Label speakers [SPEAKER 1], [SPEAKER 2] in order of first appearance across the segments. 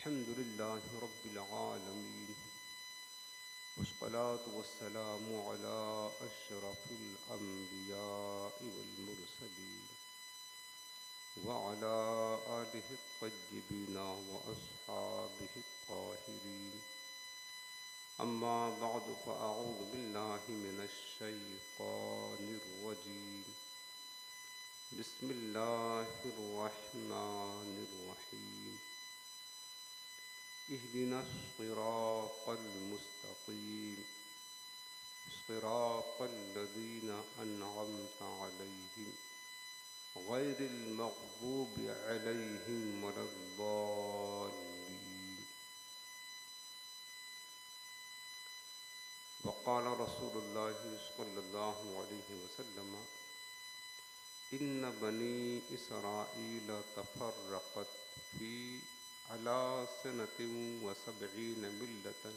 [SPEAKER 1] अल्हम्दुलिल्लाहि रब्बिल आलमीन वस्सलातु वस्सलामु अला अशरफिल अंबियाइ वल मुरसलीन व अला आलिहि त्तय्यिबीन व अस्हाबिहि त्ताहिरीन अम्मा बअदु फ़अऊज़ु बिल्लाहि मिनश शैतानिर रजीम बिस्मिल्लाहिर रहमानिर रहीम इहदिनस सिरातल मुस्तक़ीम सिरातल लज़ीना अनअमता अलैहिम गैरिल मग़ज़ूबि अलैहिम वलद्दाल्लीन। वक़ाल रसूलुल्लाहि सल्लल्लाहु अलैहि वसल्लम इन्न बनी इसराईल तफ़र्रक़त फ़ी अला सनतिन व सबईन मिल्लतन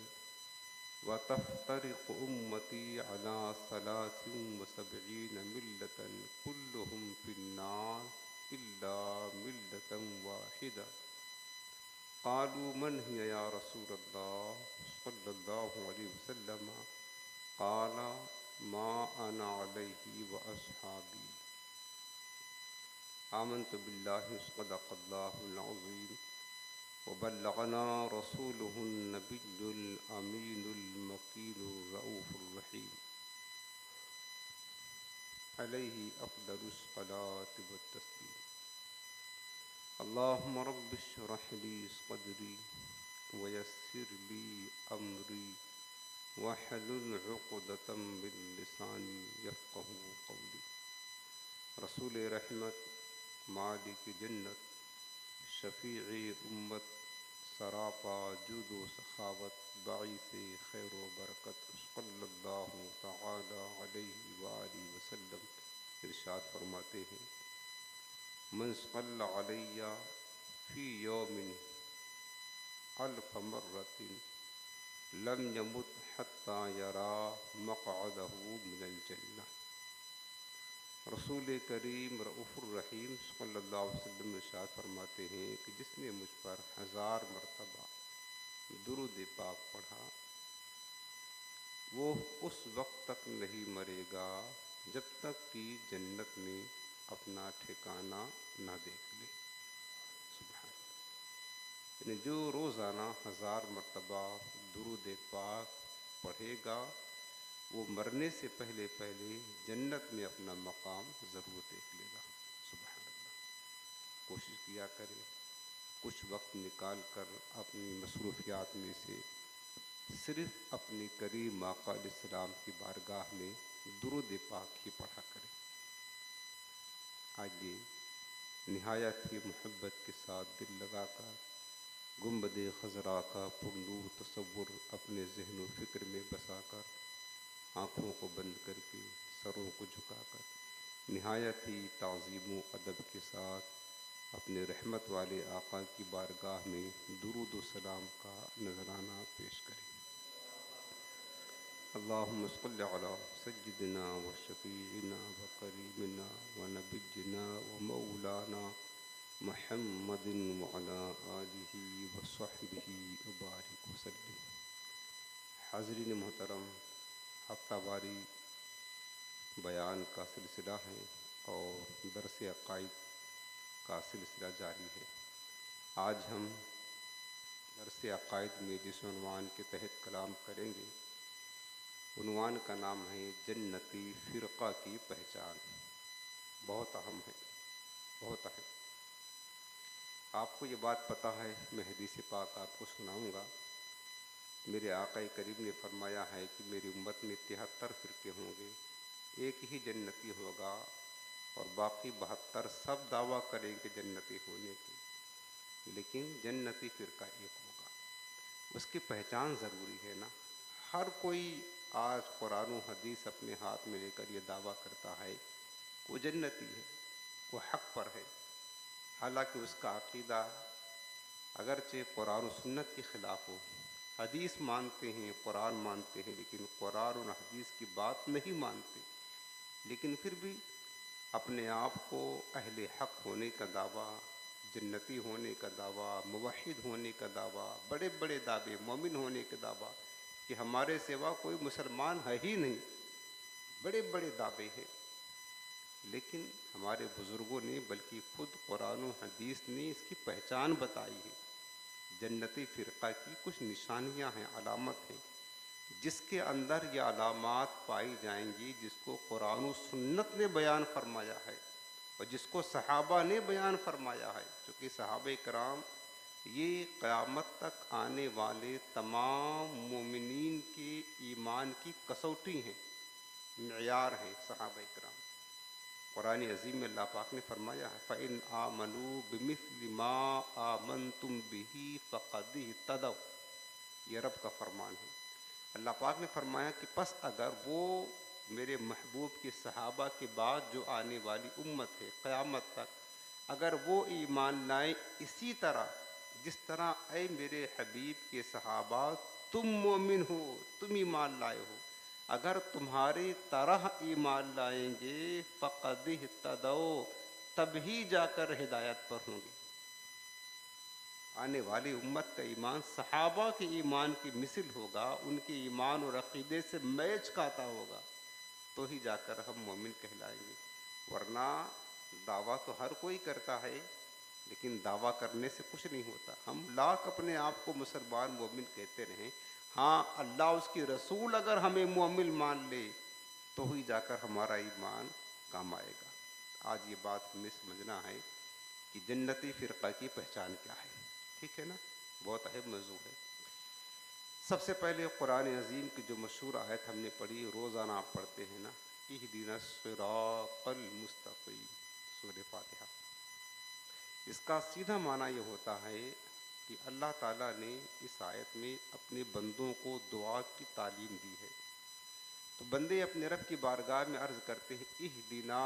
[SPEAKER 1] व तफ्तरिक़ु उम्मती अला सलासिन व सबईन मिल्लतन कुल्लुहुम फ़िन्नार इल्ला मिल्लतन वाहिदा। क़ालू मन हिय या रसूलल्लाह सल्लल्लाहु अलैहि वसल्लम क़ाल मा अना अलैहि व अस्हाबी। आमन्तु बिल्लाहि सदक़ल्लाहुल अज़ीम व बल्लग़ना रसूलुहुन नबियुल अमीनुल मकीनुर रऊफ़ुर रहीम अलैहि अफ़्दलुस सलाति व तस्लीम। अल्लाहुम्मा रब्बिश रह ली सदरी व यस्सिर ली अमरी वहलुल उक़दतम मिन लिसानी यफ़क़हू क़ौली। रसूल रहमत मालिक जन्नत शफ़ीए उम्मत सरापा जुदो सखावत बाइसे खैर व बरकत सल्लल्लाहु तआला अलैहि व आलिहि वसल्लम इरशाद फरमाते हैं मन सल्ला अलैया फ़ी यौमिन अल्फ़ मर्रतिन लम यमुत हत्ता यरा मक़अदहु मिनल जन्नह। रसूल करीम रऊफ़ुर रहीम सल्लल्लाहु अलैहि वसल्लम इरशाद फरमाते हैं कि जिसने मुझ पर 1000 मरतबा दुरूद पाक पढ़ा वो उस वक्त तक नहीं मरेगा जब तक कि जन्नत में अपना ठिकाना न देख ले। सुभान अल्लाह। यानी जो रोज़ाना 1000 मरतबा दुरूद पाक पढ़ेगा वो मरने से पहले पहले जन्नत में अपना मकाम ज़रूर देख लेगा। सुभान अल्लाह। कोशिश किया करें कुछ वक्त निकाल कर अपनी मसरूफ़ियात में से सिर्फ़ अपनी करीम आका अलैहिस्सलाम की बारगाह में दुरूद पाक ही पढ़ा करें। आइए निहायत ही मोहब्बत के साथ दिल लगाकर गुंबद खज़रा का पुरनूर तसव्वुर अपने ज़हन व फ़िक्र में बसाकर आँखों को बंद करके सरों को झुकाकर निहायत ही ताज़ीम व अदब के साथ अपने रहमत वाले आका की बारगाह में दुरूद व सलाम का नजराना पेश करें। अल्लाहुम्मा सल्लि अला सय्यिदिना व शफ़ीइना व करीमिना व नबिय्यिना व मौलाना मुहम्मदिन व अला आलिहि व सहबिहि व बारिक व सल्लिम। हाज़रीन मोहतरम, हफ्तावारी बयान का सिलसिला है और दरस अक़ाइद का सिलसिला जारी है। आज हम दरस अक़ाइद में जिस उन्वान के तहत कलाम करेंगे उन्वान का नाम है जन्नती फ़िरक़ा की पहचान। बहुत अहम है, बहुत अहम। आपको ये बात पता है, मैं हदीस पाक आपको सुनाऊंगा। मेरे आका करीम ने फरमाया है कि मेरी उम्मत में 73 फ़िरके होंगे, एक ही जन्नती होगा और बाकी 72 सब दावा करेंगे जन्नती होने की, लेकिन जन्नती फ़िरका एक होगा। उसकी पहचान ज़रूरी है ना। हर कोई आज कुरान व हदीस अपने हाथ में लेकर ये दावा करता है वो जन्नती है, वो हक़ पर है, हालांकि उसका अक़ीदा अगरचे कुरान व सुन्नत के ख़िलाफ़ हो। हदीस मानते हैं, कुरान मानते हैं, लेकिन कुरान और हदीस की बात नहीं मानते, लेकिन फिर भी अपने आप को अहले हक़ होने का दावा जन्नती होने का दावा, मुवहिद होने का दावा, बड़े बड़े दावे, मोमिन होने का दावा कि हमारे सिवा कोई मुसलमान है ही नहीं, बड़े बड़े दावे हैं। लेकिन हमारे बुज़ुर्गों ने, बल्कि खुद कुरान और हदीस ने इसकी पहचान बताई है। जन्नती फ़िरक़ा की कुछ निशानियां हैं, अलामत हैं, जिसके अंदर ये अलामात पाई जाएंगी, जिसको कुरान और सुन्नत ने बयान फरमाया है और जिसको सहाबा ने बयान फरमाया है। क्योंकि सहाबा कराम ये क़यामत तक आने वाले तमाम मोमिनीन के ईमान की कसौटी हैं, मेयार हैं सहाबा कराम। कुरान अज़ीम में अल्लाह पाक ने फरमाया है, फ़इन आमनू बिमिस्लि मा आमनतुम बिही फ़क़द इह्तदव। ये रब का फरमान है। अल्लाह पाक ने फरमाया कि बस अगर वो मेरे महबूब के सहाबा के बाद जो आने वाली उम्मत है क़यामत तक, अगर वो ईमान लाए इसी तरह जिस तरह ऐ मेरे हबीब के सहाबा तुम मोमिन हो, तुम ईमान लाए हो, अगर तुम्हारी तरह ईमान लाएंगे फ़क़द इह्तदौ, तभी जाकर हिदायत पर होंगे। आने वाली उम्मत का ईमान सहाबा के ईमान की मिसल होगा, उनके ईमान और अक़ीदे से मैच खाता होगा, तो ही जाकर हम मोमिन कहलाएंगे। वरना दावा तो हर कोई करता है, लेकिन दावा करने से कुछ नहीं होता। हम लाख अपने आप को मुसलमान मोमिन कहते रहें, हाँ अल्लाह उसकी रसूल अगर हमें मोमिन मान ले तो ही जाकर हमारा ईमान काम आएगा। आज ये बात हमें समझना है कि जन्नती फ़िरक़ा की पहचान क्या है। ठीक है ना, बहुत अहम मौजू है। सबसे पहले कुरान अज़ीम की जो मशहूर आयत हमने पढ़ी, रोज़ाना आप पढ़ते हैं ना, इहदिना सिरातल मुस्तक़ीम, सूरह फातिहा। इसका सीधा माना ये होता है कि अल्लाह ताला ने इस आयत में अपने बंदों को दुआ की तालीम दी है। तो बंदे अपने रब की बारगाह में अर्ज़ करते हैं, इहदिना,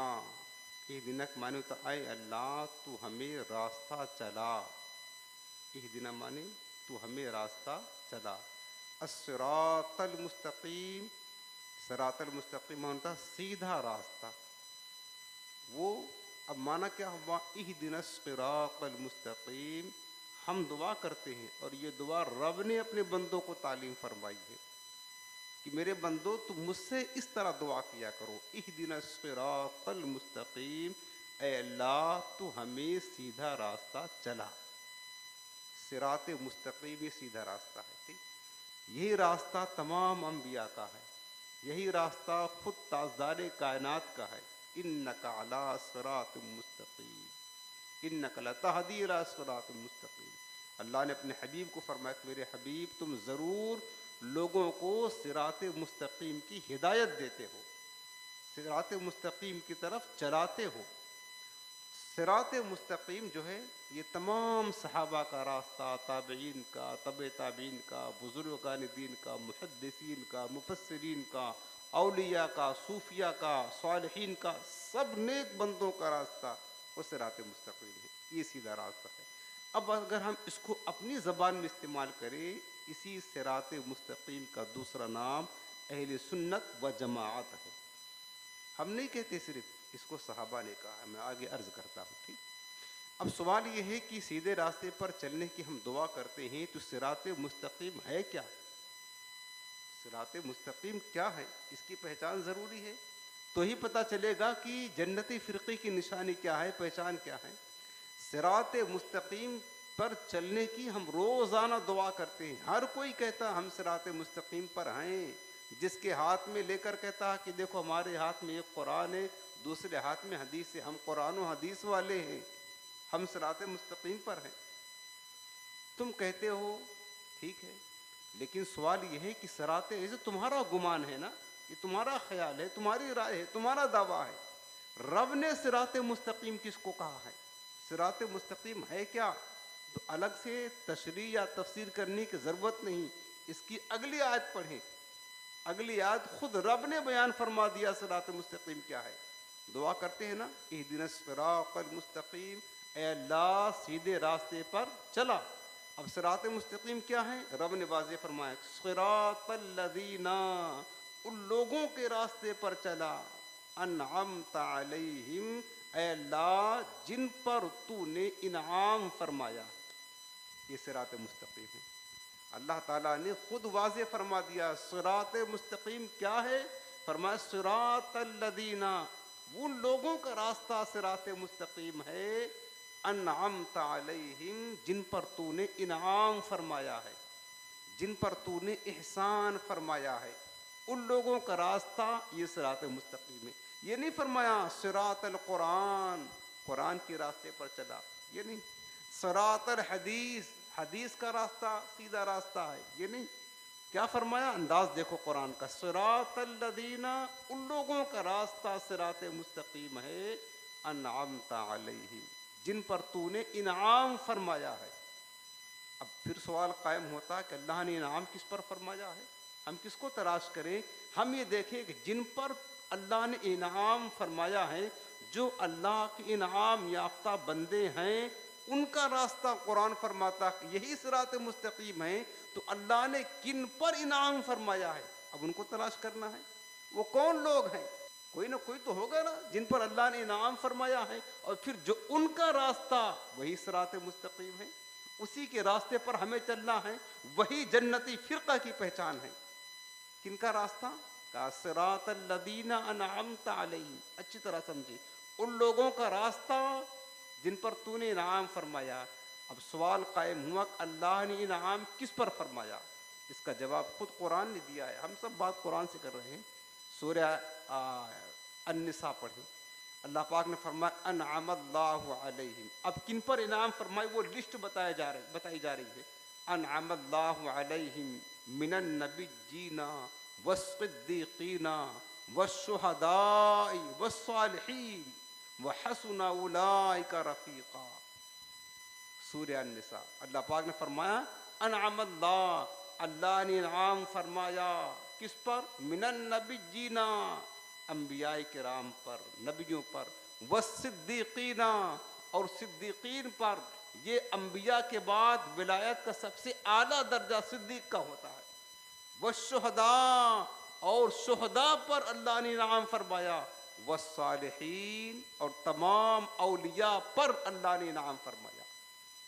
[SPEAKER 1] इहदिना के माने होता है अल्लाह तू हमें रास्ता चला। इहदिना माने तू हमें रास्ता चला। अस्सिरातल मुस्तक़ीम, सिरातल मुस्तक़ीम होता सीधा रास्ता। वो अब माना क्या हुआ, इहदिनस सिरातल मुस्तक़ीम, हम दुआ करते हैं और ये दुआ रब ने अपने बंदों को तालीम फरमाई है कि मेरे बंदो तुम मुझसे इस तरह दुआ किया करो, इहदिनस सिरातल मुस्तक़ीम, ऐ अल्लाह तू हमें सीधा रास्ता चला। सिरात मुस्तक़ीम ये सीधा रास्ता है। ठीक, यही रास्ता तमाम अंबिया का है, यही रास्ता खुद ताजदार कायनात का है। इन्नका अला सिरात मुस्तक़ीम, इन्नका लतहदी इला सिरात मुस्तक़ीम। अल्लाह ने अपने हबीब को फरमाया कि मेरे हबीब तुम ज़रूर लोगों को सिरात मुस्तक़ीम की हिदायत देते हो, सिरात मुस्तक़ीम की तरफ चलाते हो। सिरात मुस्तक़ीम जो है ये तमाम सहाबा का रास्ता, ताबईन का, तबे ताबईन का, बुज़ुर्गान दीन का, मुहद्दिसीन का, मुफस्सिरीन का, औलिया का, सूफिया का, सालिहीन का, सब नेक बंदों का रास्ता वो सिरात मुस्तक़ीम है, ये सीधा रास्ता है। अब अगर हम इसको अपनी ज़बान में इस्तेमाल करें, इसी सिरात मुस्तक़ीम का दूसरा नाम अहले सुन्नत व जमाअत है। हम नहीं कहते सिर्फ, इसको सहाबा ने कहा, मैं आगे अर्ज़ करता हूँ। ठीक, अब सवाल ये है कि सीधे रास्ते पर चलने की हम दुआ करते हैं, तो सिरात मुस्तक़ीम है क्या? सिरात मुस्तक़ीम क्या है, इसकी पहचान ज़रूरी है, तो ही पता चलेगा कि जन्नती फ़िरक़े की निशानी क्या है, पहचान क्या है। सिरात मुस्तक़ीम पर चलने की हम रोज़ाना दुआ करते हैं। हर कोई कहता हम सिरात मुस्तक़ीम पर हैं, जिसके हाथ में लेकर कहता है कि देखो हमारे हाथ में एक कुरान है, दूसरे हाथ में हदीस है, हम कुरान और हदीस वाले हैं, हम सिरात मुस्तक़ीम पर हैं। तुम कहते हो ठीक है, लेकिन सवाल यह है कि सिरात, ऐसे तुम्हारा गुमान है ना, ये तुम्हारा ख्याल है, तुम्हारी राय है, तुम्हारा दावा है। रब ने सिरात मुस्तक़ीम किसको कहा है, सिरात मुस्तक़ीम है क्या, तो अलग से तशरीह या तफसीर करने की ज़रूरत नहीं। इसकी अगली आयत पढ़ें, अगली आयत खुद रब ने बयान फरमा दिया सिरात मुस्तक़ीम क्या है। दुआ करते हैं ना, इहदिनस सिरातल मुस्तक़ीम, ऐ अल्लाह सीधे रास्ते पर चला। अब सिरात मुस्तक़ीम क्या है, रब ने वाज़ेह फरमाया, सिरातल लज़ीना, उन लोगों के रास्ते पर चला, अनअमत अलैहिम, ऐ अल्लाह जिन पर तूने इनाम फरमाया, ये सिरात मुस्तकीम है। अल्लाह ताला ने खुद वाज़े फरमा दिया सिरात मुस्तकीम क्या है। फरमाया सिरातल लदीना, उन लोगों का रास्ता सिरात मुस्तकीम है, अनअमत अलैहिम, जिन पर तूने इनाम फरमाया है, जिन पर तूने एहसान फरमाया है, उन लोगों का रास्ता ये सिरात मुस्तकीम है। ये नहीं फरमाया सिरातल कुरान, कुरान के रास्ते पर चला, ये नहीं। सिरातल हदीस, हदीस का रास्ता सीधा रास्ता है, ये नहीं। क्या फरमाया, अंदाज देखो कुरान का, सिरातल लदीना, उन लोगों का रास्ता सिरात मुस्तकीम है, अनअमत अलैहिम, जिन पर तूने इनाम फरमाया है। अब फिर सवाल कायम होता है कि अल्लाह ने इनाम किस पर फरमाया है, हम किसको तलाश करें। हम ये देखें कि जिन पर अल्लाह ने इनाम फरमाया है, जो अल्लाह के इनाम याफ्ता बंदे हैं, उनका रास्ता कुरान फरमाता यही सिरात मुस्तकीम है। तो अल्लाह ने किन पर इनाम फरमाया है, अब उनको तलाश करना है। वो कौन लोग हैं, कोई ना कोई तो होगा ना जिन पर अल्लाह ने इनाम फरमाया है, और फिर जो उनका रास्ता वही सिरात मुस्तकीम है, उसी के रास्ते पर हमें चलना है। वही जन्नती फिरका की पहचान है। किनका रास्ता, का सिरातल लदीना अनअमत अलैहिम, अच्छी तरह समझे, उन लोगों का रास्ता जिन पर तूने इनाम फरमाया। अब सवाल कायम हुआ कि अल्लाह ने इनाम किस पर फरमाया। इसका जवाब खुद कुरान ने दिया है। हम सब बात कुरान से कर रहे हैं। सूरह अन्निसा पढ़े, अल्लाह पाक ने फरमाया अनअमल्लाहु अलैहिम। अब किन पर इनाम फरमाए वो लिस्ट बताई जा रही है। अनअमल्लाहु अलैहिम मिनन नबिय्यीना वस्सिद्दीकीना वश्शुहदाई वस्सालिहीन वहसुना उलाइका रफीका। सूरह अन्निसा, अल्लाह पाक ने फरमाया अनअमल्लाह, अल्लाह ने इनाम फरमाया किस पर, मिनन नबिय्यीना, अंबियाए किराम पर, नबियों पर, वस्सिद्दीकीना, और सिद्दीकीन पर। ये अंबिया के बाद विलायत का सबसे आला दर्जा सिद्दीक का होता है। वश्शुहदा, और शुहदा पर अल्लाह ने इनाम फरमाया। वस्सालिहीन, और तमाम औलिया पर अल्लाह ने इनाम फरमाया।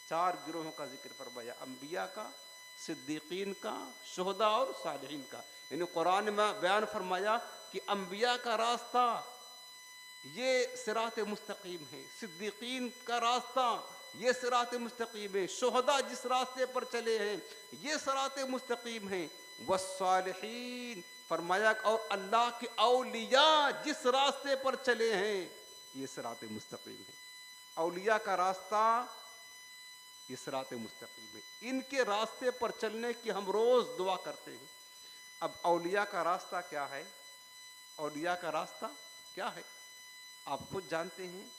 [SPEAKER 1] चार गिरोहों का जिक्र फरमाया, अंबिया का, सिद्दीकीन का, शुहदा और सालिहीन का। यानी कुरान में बयान फरमाया कि अंबिया का रास्ता ये सिरात मुस्तकीम है, सिद्दीकीन का रास्ता ये सिरात मुस्तकीम है, शुहदा जिस रास्ते पर चले हैं ये सिरात मुस्तकीम है। वस्सालिहीन फरमाया, और अल्लाह के औलिया जिस रास्ते पर चले हैं ये सिरात मुस्तकीम है। औलिया का रास्ता ये सिरात मुस्तकीम है। इनके रास्ते पर चलने की हम रोज दुआ करते हैं। अब औलिया का रास्ता क्या है, औलिया का रास्ता क्या है आप खुद जानते हैं।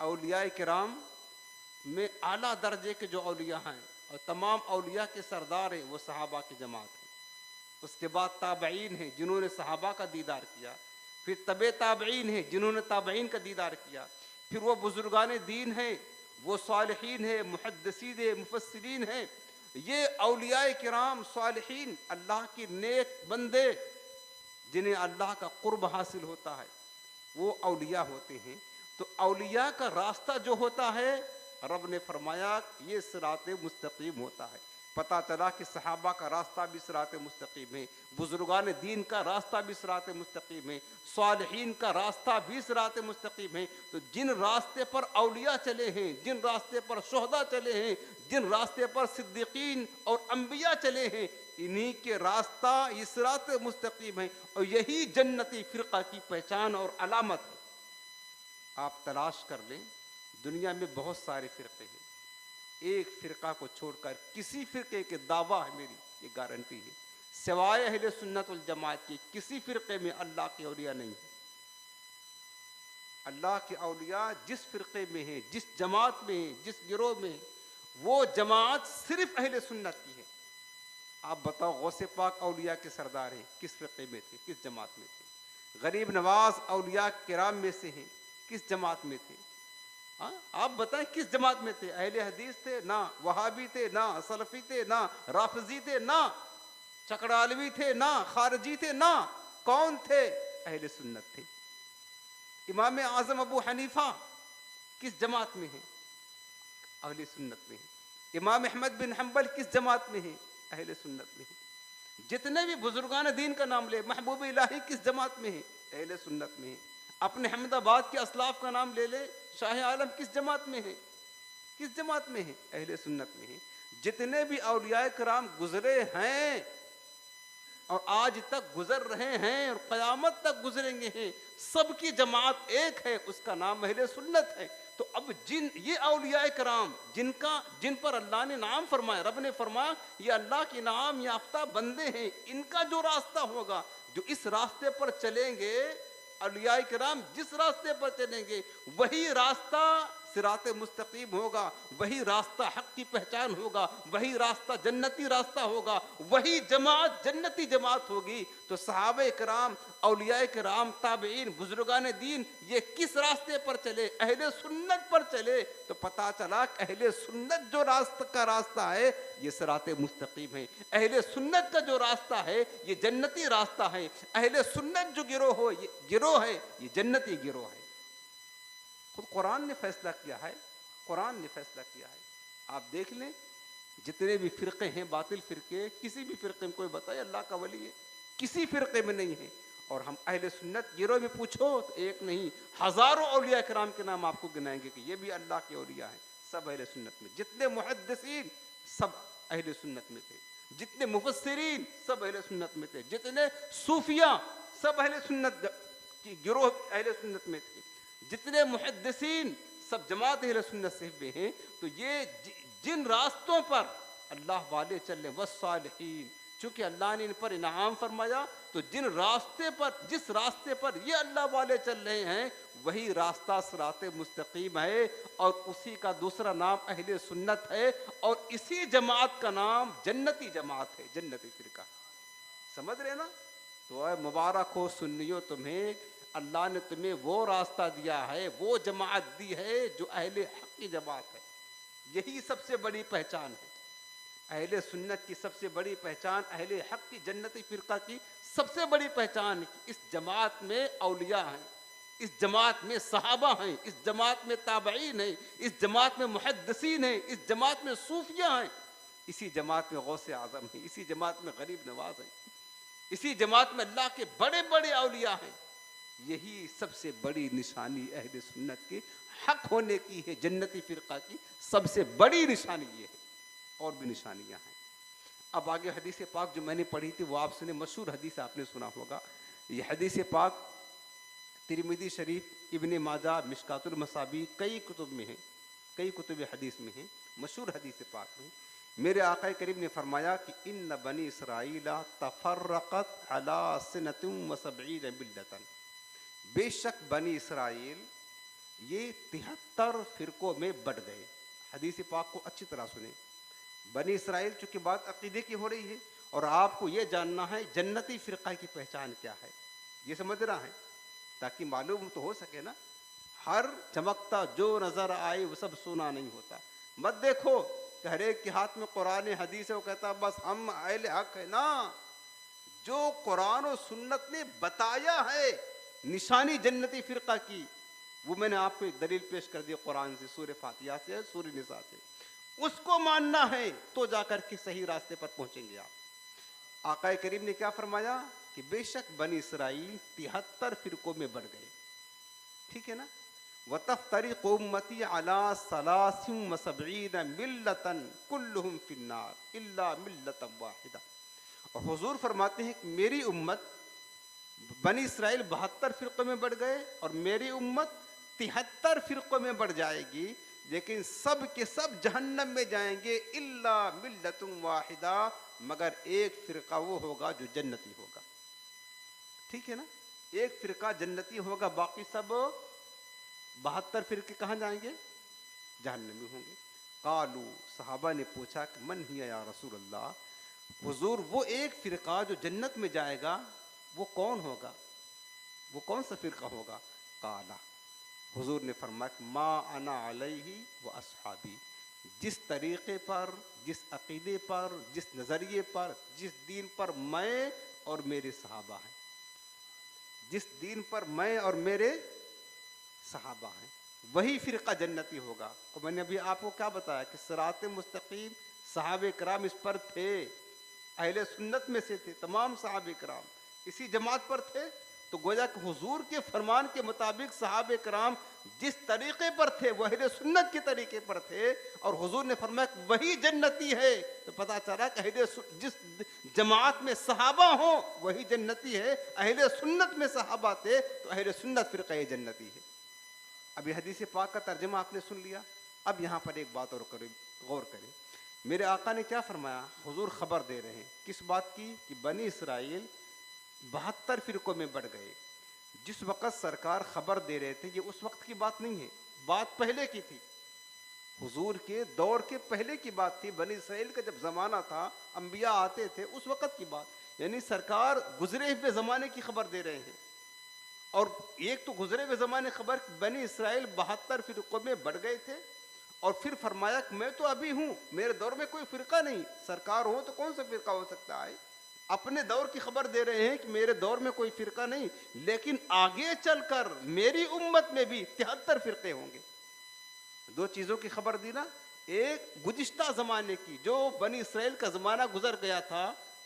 [SPEAKER 1] औलिया किराम में आला दर्जे के जो औलिया हैं और तमाम औलिया के सरदार हैं वो सहाबा की जमात है। उसके बाद ताबईन हैं जिन्होंने सहाबा का दीदार किया, फिर तबे ताबईन हैं जिन्होंने ताबईन का दीदार किया, फिर वो बुजुर्गान दीन हैं, वो सालिहीन है, मुहद्दिसीन है, मुफस्सिरीन हैं। ये औलिया किराम सालिहीन अल्लाह की नेक बंदे जिन्हें अल्लाह का कुर्ब हासिल होता है वो औलिया होते हैं। तो औलिया का रास्ता जो होता है रब ने फरमाया ये सिरात मुस्तकीम होता है। पता चला कि सहाबा का रास्ता भी सिरात मुस्तकीम है, बुजुर्गान दीन का रास्ता भी सिरात मुस्तकीम है, सालिहीन का रास्ता भी सिरात मुस्तकीम है। तो जिन रास्ते पर औलिया चले हैं, जिन रास्ते पर शुहदा चले हैं, जिन रास्ते पर सिद्दीकीन और अंबिया चले हैं, इन्हीं के रास्ता ये सिरात मुस्तकीम है और यही जन्नती फिरका की पहचान और अलामत है। आप तलाश कर लें, दुनिया में बहुत सारे फिरके हैं, एक फिरका को छोड़कर किसी फिरके के दावा है, मेरी ये गारंटी है, सिवाय अहले सुन्नत वल जमात के किसी फिरके में अल्लाह के औलिया नहीं है। अल्लाह के औलिया जिस फिरके में है, जिस जमात में है, जिस गिरोह में, वो जमात सिर्फ अहले सुन्नत की है। आप बताओ गौसे पाक औलिया के सरदार हैं, किस फिरके में थे, किस जमात में थे? गरीब नवाज औलिया किराम में से हैं, किस जमात में थे? आप बताएं किस जमात में थे? अहले हदीस थे ना, वहाबी थे ना, सलफी थे ना, राफिजी थे ना, चकड़ालवी थे ना, खारजी थे ना, कौन थे? अहले सुन्नत थे। इमाम आजम अबू हनीफा किस जमात में है? अहले सुन्नत में है। इमाम अहमद बिन हम्बल किस जमात में है? अहले सुन्नत में है। जितने भी बुजुर्गान दीन का नाम ले, महबूब इलाही किस जमात में है? अहले सुन्नत में है। अपने अहमदाबाद के असलाफ का नाम ले ले, शाह आलम किस जमात में है? किस जमात में है? अहले सुन्नत में है। जितने भी औलिया कराम गुजरे हैं और आज तक गुजर रहे हैं और क़यामत तक गुजरेंगे हैं, सबकी जमात एक है, उसका नाम अहले सुन्नत है। तो अब ये औलिया कराम जिन पर अल्लाह ने नाम फरमाया, रब ने फरमाया ये अल्लाह के नाम याफ्ता बंदे हैं, इनका जो रास्ता होगा, जो इस रास्ते पर चलेंगे, औलिया कराम जिस रास्ते पर चलेंगे वही रास्ता सिराते मुस्तकीम होगा, वही रास्ता हक की पहचान होगा, वही रास्ता जन्नती रास्ता होगा, वही जमात जन्नती जमात होगी। तो सहाबे कराम, औलिया कराम, ताबईन, बुजुर्गान दीन ये किस रास्ते पर चले? अहले सुन्नत पर चले। तो पता चला कि अहले सुन्नत जो रास्ता है ये सिराते मुस्तकीम है। अहले सुन्नत का जो रास्ता है ये जन्नती रास्ता है। अहले सुन्नत जो गिरोह है ये जन्नती गिरोह है। खुद कुरान ने फैसला किया है, कुरान ने फैसला किया है। आप देख लें, जितने भी फिरके हैं, बातिल फिरके, किसी भी फिरके में कोई बताए अल्लाह का वली है, किसी फिरके में नहीं है। और हम अहले सुन्नत गिरोह में पूछो तो एक नहीं, हजारों औलिया कराम के नाम आपको गिनाएंगे कि ये भी अल्लाह के औलिया हैं, सब अहले सुन्नत में। जितने मुहद्दिसीन सब अहले सुन्नत में थे, जितने मुफस्सिरीन सब अहले सुन्नत में थे, जितने सूफिया सब अहले सुन्नत की गिरोह अहले सुन्नत में थे, जितने मुहद्दिसीन सब जमात अहले सुन्नत से हुए हैं। तो ये जिन रास्तों पर अल्लाह वाले चले वस्सालिहीन, चूंकि अल्लाह ने इन पर इनाम फरमाया, तो जिस रास्ते पर ये अल्लाह वाले चल रहे हैं वही रास्ता सिराते मुस्तकीम है, और उसी का दूसरा नाम अहले सुन्नत है, और इसी जमात का नाम जन्नती जमात है, जन्नती फिरका। समझ रहे ना? तो मुबारक हो सुन्नियों, तुम्हें अल्लाह ने तुम्हें वो रास्ता दिया है, वो जमात दी है जो अहले हक की जमात है। यही सबसे बड़ी पहचान है अहले सुन्नत की। सबसे बड़ी पहचान अहले हक की जन्नती फिरका की सबसे बड़ी पहचान है कि इस जमात में औलिया हैं, इस जमात में सहाबा हैं, इस जमात में ताबईन हैं, इस जमात में मुहद्दिसीन हैं, इस जमात में सूफिया हैं, इसी जमात में गौसे आजम है, इसी जमात में गरीब नवाज है, इसी जमात में अल्लाह के बड़े बड़े औलिया हैं। यही सबसे बड़ी निशानी अहले सुन्नत के हक होने की है, जन्नती फिरका की सबसे बड़ी निशानी ये है। और भी निशानियां हैं। अब आगे हदीस पाक जो मैंने पढ़ी थी वो आप सुने, मशहूर हदीस आपने सुना होगा। ये हदीस पाक तिरमिज़ी शरीफ, इब्ने माजा, मिशकातुल मसाबी, कई कुतुब में है, कई कुतुब हदीस में है। मशहूर हदीस पाक में मेरे आका करीम ने फरमाया कि इन्न बनी इसराइला तफर्रक़त अला सनतिन व सबईन मिल्लतन, बेशक बनी इसराइल ये 73 फिरकों में बढ़ गए। हदीस पाक को अच्छी तरह सुने। बनी इसराइल, चूंकि बात अकीदे की हो रही है और आपको ये जानना है जन्नती फिरका की पहचान क्या है, ये समझना है ताकि मालूम तो हो सके ना। हर चमकता जो नजर आए वो सब सोना नहीं होता। मत देखो कि हर एक के हाथ में कुरान हदीस है, वो कहता बस हम अहले हक है ना। जो कुरान और सुन्नत ने बताया है निशानी जन्नती फिरका की, वो मैंने आपको एक दलील पेश कर दी कुरान से, सूरह फातिहा से, सूरह निसा से। उसको मानना है तो जाकर के सही रास्ते पर पहुंचेंगे आप। आका करीम ने क्या फरमाया कि बेशक बनी इसराइल 73 फिरकों में बढ़ गए, ठीक है ना। वतफ्तरिक़ु उम्मती अला सलासिन व सबईन मिल्लतन कुल्लुहुम फिन्नार इल्ला मिल्लतन वाहिदा। और हुजूर फरमाते हैं कि मेरी उम्मत बनी इसराइल 72 फिरकों में बढ़ गए और मेरी उम्मत 73 फिरकों में बढ़ जाएगी, लेकिन सब के सब जहन्नम में जाएंगे इल्ला मिल्लतुन वाहिदा, मगर एक फिरका वो होगा जो जन्नती होगा, ठीक है ना। एक फिरका जन्नती होगा, बाकी सब 72 फिरके कहाँ जाएंगे? जहन्नम में होंगे। कालू, सहाबा ने पूछा कि मन हिया या रसूल अल्लाह, हुजूर वो एक फिरका जो जन्नत में जाएगा वो कौन होगा, वो कौन सा फिरका होगा? काला, हुजूर ने फरमाया मा अना अलैहि व अस्हाबी, जिस तरीक़े पर, जिस अक़ीदे पर, जिस नज़रिए पर, जिस दीन पर मैं और मेरे सहाबा हैं, जिस दीन पर मैं और मेरे सहाबा हैं। वही फिरका जन्नती होगा। और मैंने अभी आपको क्या बताया कि सिरात मुस्तकीम सहाबे कराम इस पर थे, अहले सुन्नत में से थे, तमाम सहाबे कराम इसी जमात पर थे। तो गोया कि हुजूर के फरमान के मुताबिक सहाबे कराम जिस तरीके पर थे वह अहले सुन्नत के तरीके पर थे, और हुजूर ने फरमाया वही जन्नती है। तो पता चला कि जिस जमात में सहाबा हो वही जन्नती है। अहले सुन्नत में सहाबा थे तो अहले सुन्नत फिरका जन्नती है। अभी हदीस पाक का तर्जुमा आपने सुन लिया। अब यहाँ पर एक बात और करें, गौर करें। मेरे आका ने क्या फरमाया? हुजूर खबर दे रहे हैं किस बात की? कि बनी इसराइल 72 फिरकों में बढ़ गए। जिस वक़्त सरकार खबर दे रहे थे, ये उस वक्त की बात नहीं है, बात पहले की थी, हुजूर के दौर के पहले की बात थी। बनी इसराइल का जब ज़माना था, अंबिया आते थे, उस वक़्त की बात। यानी सरकार गुजरे हुए ज़माने की खबर दे रहे हैं। और एक तो गुजरे हुए ज़माने खबर, बनी इसराइल 72 फिरकों में बढ़ गए थे, और फिर फरमाया कि मैं तो अभी हूँ, मेरे दौर में कोई फ़िरका नहीं। सरकार हो तो कौन सा फ़िरका हो सकता है? अपने दौर की खबर दे रहे हैं कि मेरे दौर में कोई फ़िरका नहीं, लेकिन आगे चलकर मेरी उम्मत में भी 73 फ़िरके होंगे। दो चीज़ों की खबर दी ना, एक गुज़िश्ता ज़माने की, जो बनी इसराइल का ज़माना गुजर गया था,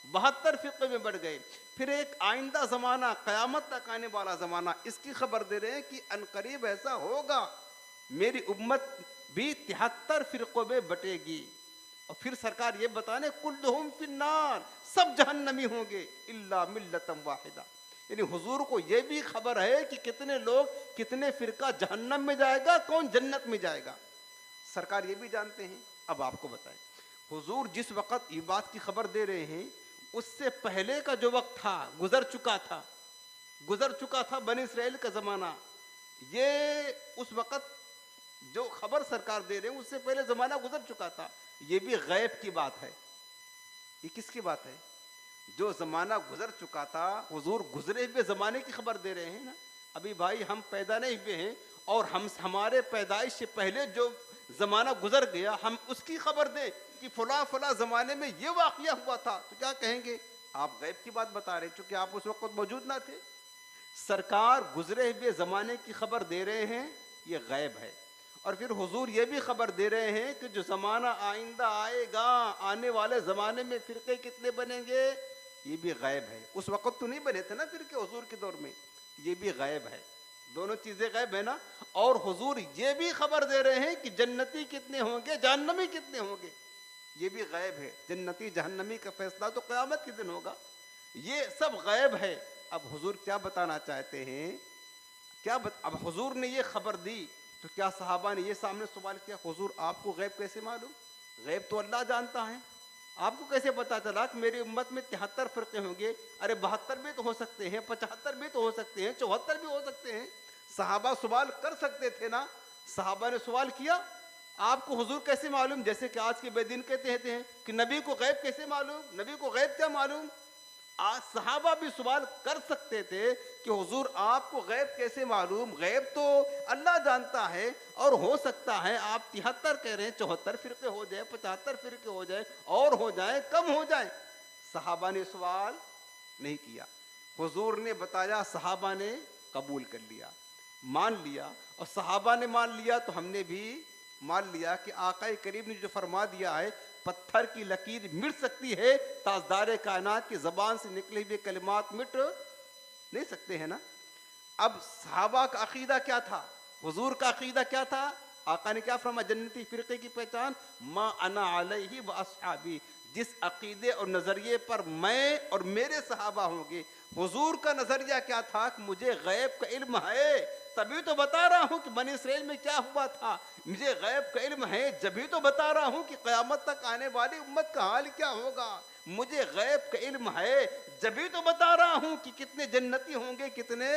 [SPEAKER 1] 72 फ़िरके में बढ़ गए। फिर एक आइंदा ज़माना, क़यामत तक आने वाला ज़माना, इसकी खबर दे रहे हैं कि अनकरीब ऐसा होगा, मेरी उम्मत भी 73 फिरकों में बटेगी। और फिर सरकार ये बताने कुल्लुहुम फिन्नार, सब जहन्नमी होंगे इल्ला मिल्लतम वाहिदा। यानी हुजूर को ये भी खबर है कि कितने लोग, कितने फिरका जहन्नम में जाएगा, कौन जन्नत में जाएगा, सरकार ये भी जानते हैं। अब आपको बताएं, हुजूर जिस वक़्त ये बात की खबर दे रहे हैं, उससे पहले का जो वक्त था गुजर चुका था बनी इसराइल का ज़माना। ये उस वक़्त जो खबर सरकार दे रहे हैं उससे पहले ज़माना गुजर चुका था। ये भी गैब की बात है। ये किसकी बात है? जो ज़माना गुजर चुका था, हुजूर गुजरे हुए ज़माने की खबर दे रहे हैं ना। अभी भाई हम पैदा नहीं हुए हैं, और हमारे पैदाइश से पहले जो ज़माना गुजर गया, हम उसकी खबर दें कि फला फला ज़माने में ये वाक़या हुआ था, तो क्या कहेंगे? आप गैब की बात बता रहे, चूँकि आप उस वक्त मौजूद ना थे। सरकार गुजरे हुए ज़माने की खबर दे रहे हैं, ये गैब है। और फिर हुजूर ये भी खबर दे रहे हैं कि जो ज़माना आइंदा आएगा, आने वाले ज़माने में फ़िरके कितने बनेंगे, ये भी गैब है। उस वक़्त तो नहीं बने थे ना फ़िरके हुजूर के दौर में, ये भी गैब है। दोनों चीज़ें गैब है ना। और हुजूर ये भी खबर दे रहे हैं कि जन्नती कितने होंगे, जहन्नमी कितने होंगे, ये भी गैब है। जन्नती जहन्नमी का फैसला तो क़यामत के दिन होगा। ये सब गैब है। अब हुजूर क्या बताना चाहते हैं? अब हुजूर ने ये खबर दी, तो क्या सहाबा ने ये सामने सवाल किया, हुजूर आपको गैब कैसे मालूम? गैब तो अल्लाह जानता है, आपको कैसे पता चला कि मेरी उम्मत में 73 फ़िरके होंगे? अरे 72 भी तो हो सकते हैं, 75 भी तो हो सकते हैं, 74 भी हो सकते हैं। सहाबा सवाल कर सकते थे ना। सहाबा ने सवाल किया, आपको हुजूर कैसे मालूम? जैसे कि आज के बेदीन कहते हैं कि नबी को गैब कैसे मालूम, नबी को गैब क्या मालूम? आज सहाबा भी सवाल कर सकते थे कि हुजूर आपको गैब कैसे मालूम? गैब तो अल्लाह जानता है, और हो सकता है आप 73 कह रहे हैं, 74 फ़िरके हो जाए, 75 फ़िरके हो जाए, और हो जाए, कम हो जाए। सहाबा ने सवाल नहीं किया। हुजूर ने बताया, सहाबा ने कबूल कर लिया, मान लिया। और सहाबा ने मान लिया तो हमने भी मान लिया कि आका करीम ने जो फरमा दिया है, पत्थर की लकीर मिट सकती है, ताजदार कायनात की ज़बान से निकले हुए कलिमात मिट नहीं सकते हैं ना। अब सहाबा का अकीदा क्या था, हुजूर का अकीदा क्या था? आका ने क्या फरमाया? जन्नती फ़िरके की पहचान मा अना अलैहि व अस्हाबी, जिस अकीदे और नज़रिए पर मैं और मेरे सहाबा होंगे। हुजूर का नज़रिया क्या था कि मुझे गैब का इल्म है, तभी तो बता रहा हूँ कि बनी इसराइल में क्या हुआ था। मुझे गैब का इल्म है, जभी तो बता रहा हूँ कि क़यामत तक आने वाली उम्मत का हाल क्या होगा। मुझे गैब का इल्म है, जभी तो बता रहा हूँ कि कितने जन्नती होंगे, कितने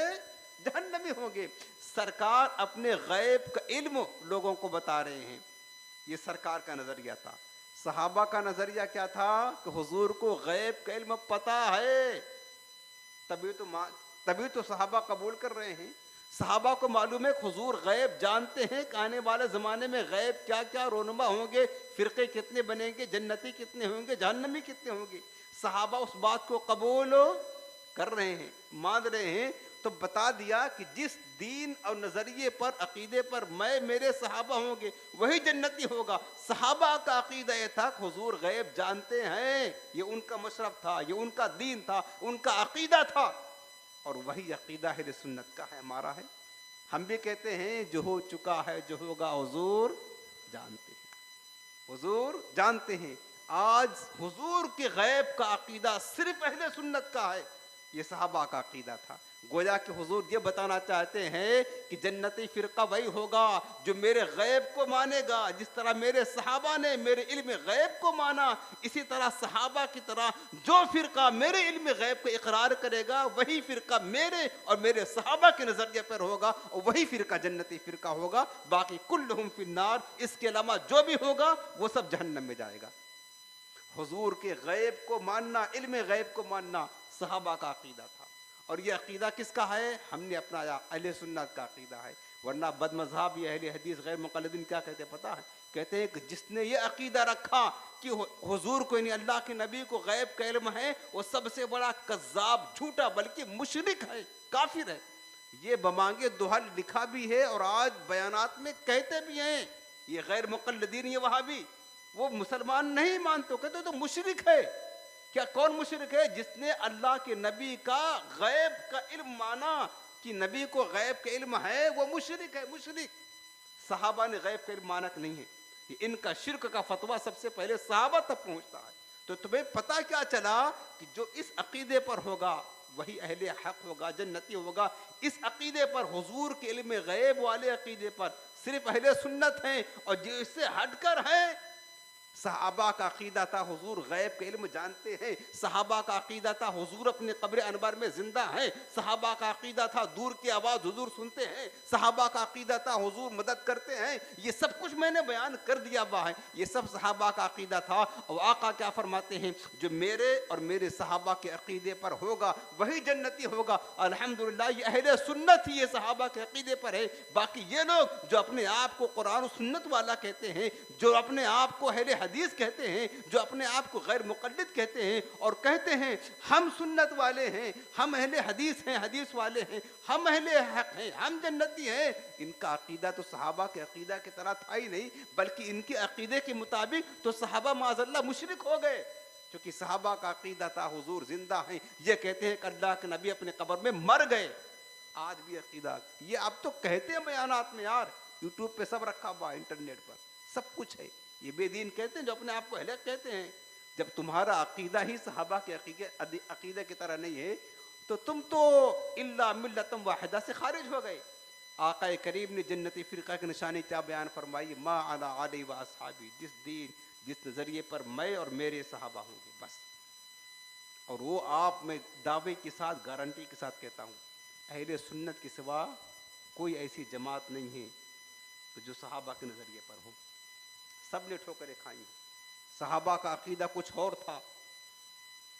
[SPEAKER 1] जहन्नमी होंगे। सरकार अपने गैब का इल्म लोगों को बता रहे हैं। ये सरकार का नज़रिया था। सहाबा का नज़रिया क्या था कि हुजूर को गैब का इल्म पता है, तभी तो सहाबा कबूल कर रहे हैं। सहाबा को मालूम है हुजूर गैब जानते हैं कि आने वाले ज़माने में गैब क्या क्या रोनुमा होंगे, फ़िरके कितने बनेंगे, जन्नती कितने होंगे, जहन्नमी कितने होंगे। सहाबा उस बात को कबूल कर रहे हैं, मान रहे हैं। तो बता दिया कि जिस दीन और नजरिए पर, अकीदे पर मैं, मेरे सहाबा होंगे वही जन्नती होगा। सहाबा का अकीदा ये था कि हुजूर गैब जानते हैं, ये उनका मशरफ था, ये उनका दीन था, उनका अकीदा था, और वही अकीदा अहले सुन्नत का है, हमारा है। हम भी कहते हैं जो हो चुका है, जो होगा हुजूर जानते हैं, हुजूर जानते हैं। आज हुजूर के गैब का अकीदा सिर्फ अहले सुन्नत का है, ये सहाबा का अकीदा था। गोया कि हुजूर ये बताना चाहते हैं कि जन्नती फिरका वही होगा जो मेरे गैब को मानेगा। जिस तरह मेरे सहाबा ने मेरे इल्म गैब को माना, इसी तरह सहाबा की तरह जो फिरका मेरे इल्म गैब को इकरार करेगा वही फिरका मेरे और मेरे सहाबा के नजरिए पर होगा, और वही फिरका जन्नती फिरका होगा। बाकी कुल्लुहुम फिन्नार, इसके अलावा जो भी होगा वो सब जहन्नम में जाएगा। हुजूर के गैब को मानना, इल्म गैब को मानना सहाबा का अकीदा था। और ये अकीदा किसका है? हमने अपनाया, अहले सुन्नत का अकीदा है। वरना बदमज़हब या अहले हदीस गैर मुक़ल्लिदीन क्या कहते हैं पता है? कहते हैं कि जिसने ये अकीदा रखा कि हुजूर को, यानी अल्लाह के नबी को गैब का इल्म है, वो सबसे बड़ा कज़्ज़ाब, झूठा, बल्कि मुशरिक है, काफिर है। ये बमांगे दुहल लिखा भी है और आज बयानात में कहते भी हैं। ये गैर मुक़ल्लिदीन, ये वहाबी, वो मुसलमान नहीं मानते, कहते तो मुशरिक है। क्या कौन मुशरिक है? जिसने अल्लाह के नबी का गैब का इल्म माना कि नबी को गैब का इल्म है, वो मुशरिक है, मुशरिक। सहाबा ने गैब का इल्म माना कि नहीं है? ये इनका शिर्क का फतवा सबसे पहले सहाबा तक पहुंचता है। तो तुम्हें पता क्या चला कि जो इस अकीदे पर होगा वही अहले हक होगा, जन्नती होगा। इस अकीदे पर, हुजूर के इल्म गैब वाले अकीदे पर सिर्फ अहले सुन्नत हैं, और जो इससे हटकर हैं, सहाबा का अकीदा था हुजूर गैब के इल्म जानते हैं, सहाबा का अकीदा था हुजूर अपने कब्र अनवर में जिंदा हैं, सहाबा का अकीदा था दूर की आवाज़ हुजूर सुनते हैं, सहाबा का अकीदा था हुजूर मदद करते हैं। ये सब कुछ मैंने बयान कर दिया हुआ है, ये सब सहाबा का अकीदा था। और आका क्या फरमाते हैं? जो मेरे और मेरे सहाबा के अकीदे पर होगा वही जन्नती होगा। अल्हम्दुलिल्लाह, ये अहले सुन्नत ही ये सहाबा के अकीदे पर है। बाकी ये लोग जो अपने आप को कुरान और सुन्नत वाला कहते हैं, जो अपने आप को अहले हदीस कहते हैं, जो अपने आप को गैर मुक़ल्लिद कहते हैं और कहते हैं हम सुन्नत वाले हैं, हम अहले हदीस हैं, हदीस वाले हैं, हम अहले हक हैं, हम जन्नती हैं, इनका अकीदा तो सहाबा के अकीदा की तरह था ही नहीं, बल्कि इनके अकीदे के मुताबिक तो सहाबा माज़अल्लाह मुशरिक हो गए। क्योंकि सहाबा का अकीदा था हुजूर जिंदा हैं, ये कहते हैं कि अल्लाह के नबी अपने कब्र में मर गए। आज भी अकीदा ये अब तो कहते हैं बयानात में, यार यूट्यूब पे सब रखा हुआ, इंटरनेट पर सब कुछ है। ये बेदीन कहते हैं जो अपने आप को अहले कहते हैं। जब तुम्हारा अकीदा ही सहाबा के अकीदे की तरह नहीं है, तो तुम तो इल्ला मिल्लतम वाहिदा से खारिज हो गए। आका करीम ने जन्नती फिरका की निशानी क्या बयान फरमाई? मा अना अलैहि व अस्हाबी, जिस दीन, जिस नज़रिए पर मैं और मेरे सहाबा होंगे, बस। और वो आप मैं दावे के साथ, गारंटी के साथ कहता हूँ, अहले सुन्नत के सिवा कोई ऐसी जमात नहीं है तो जो सहाबा के नज़रिए पर हो। सब ने ठोकरें खाई। सहाबा का अकीदा कुछ और था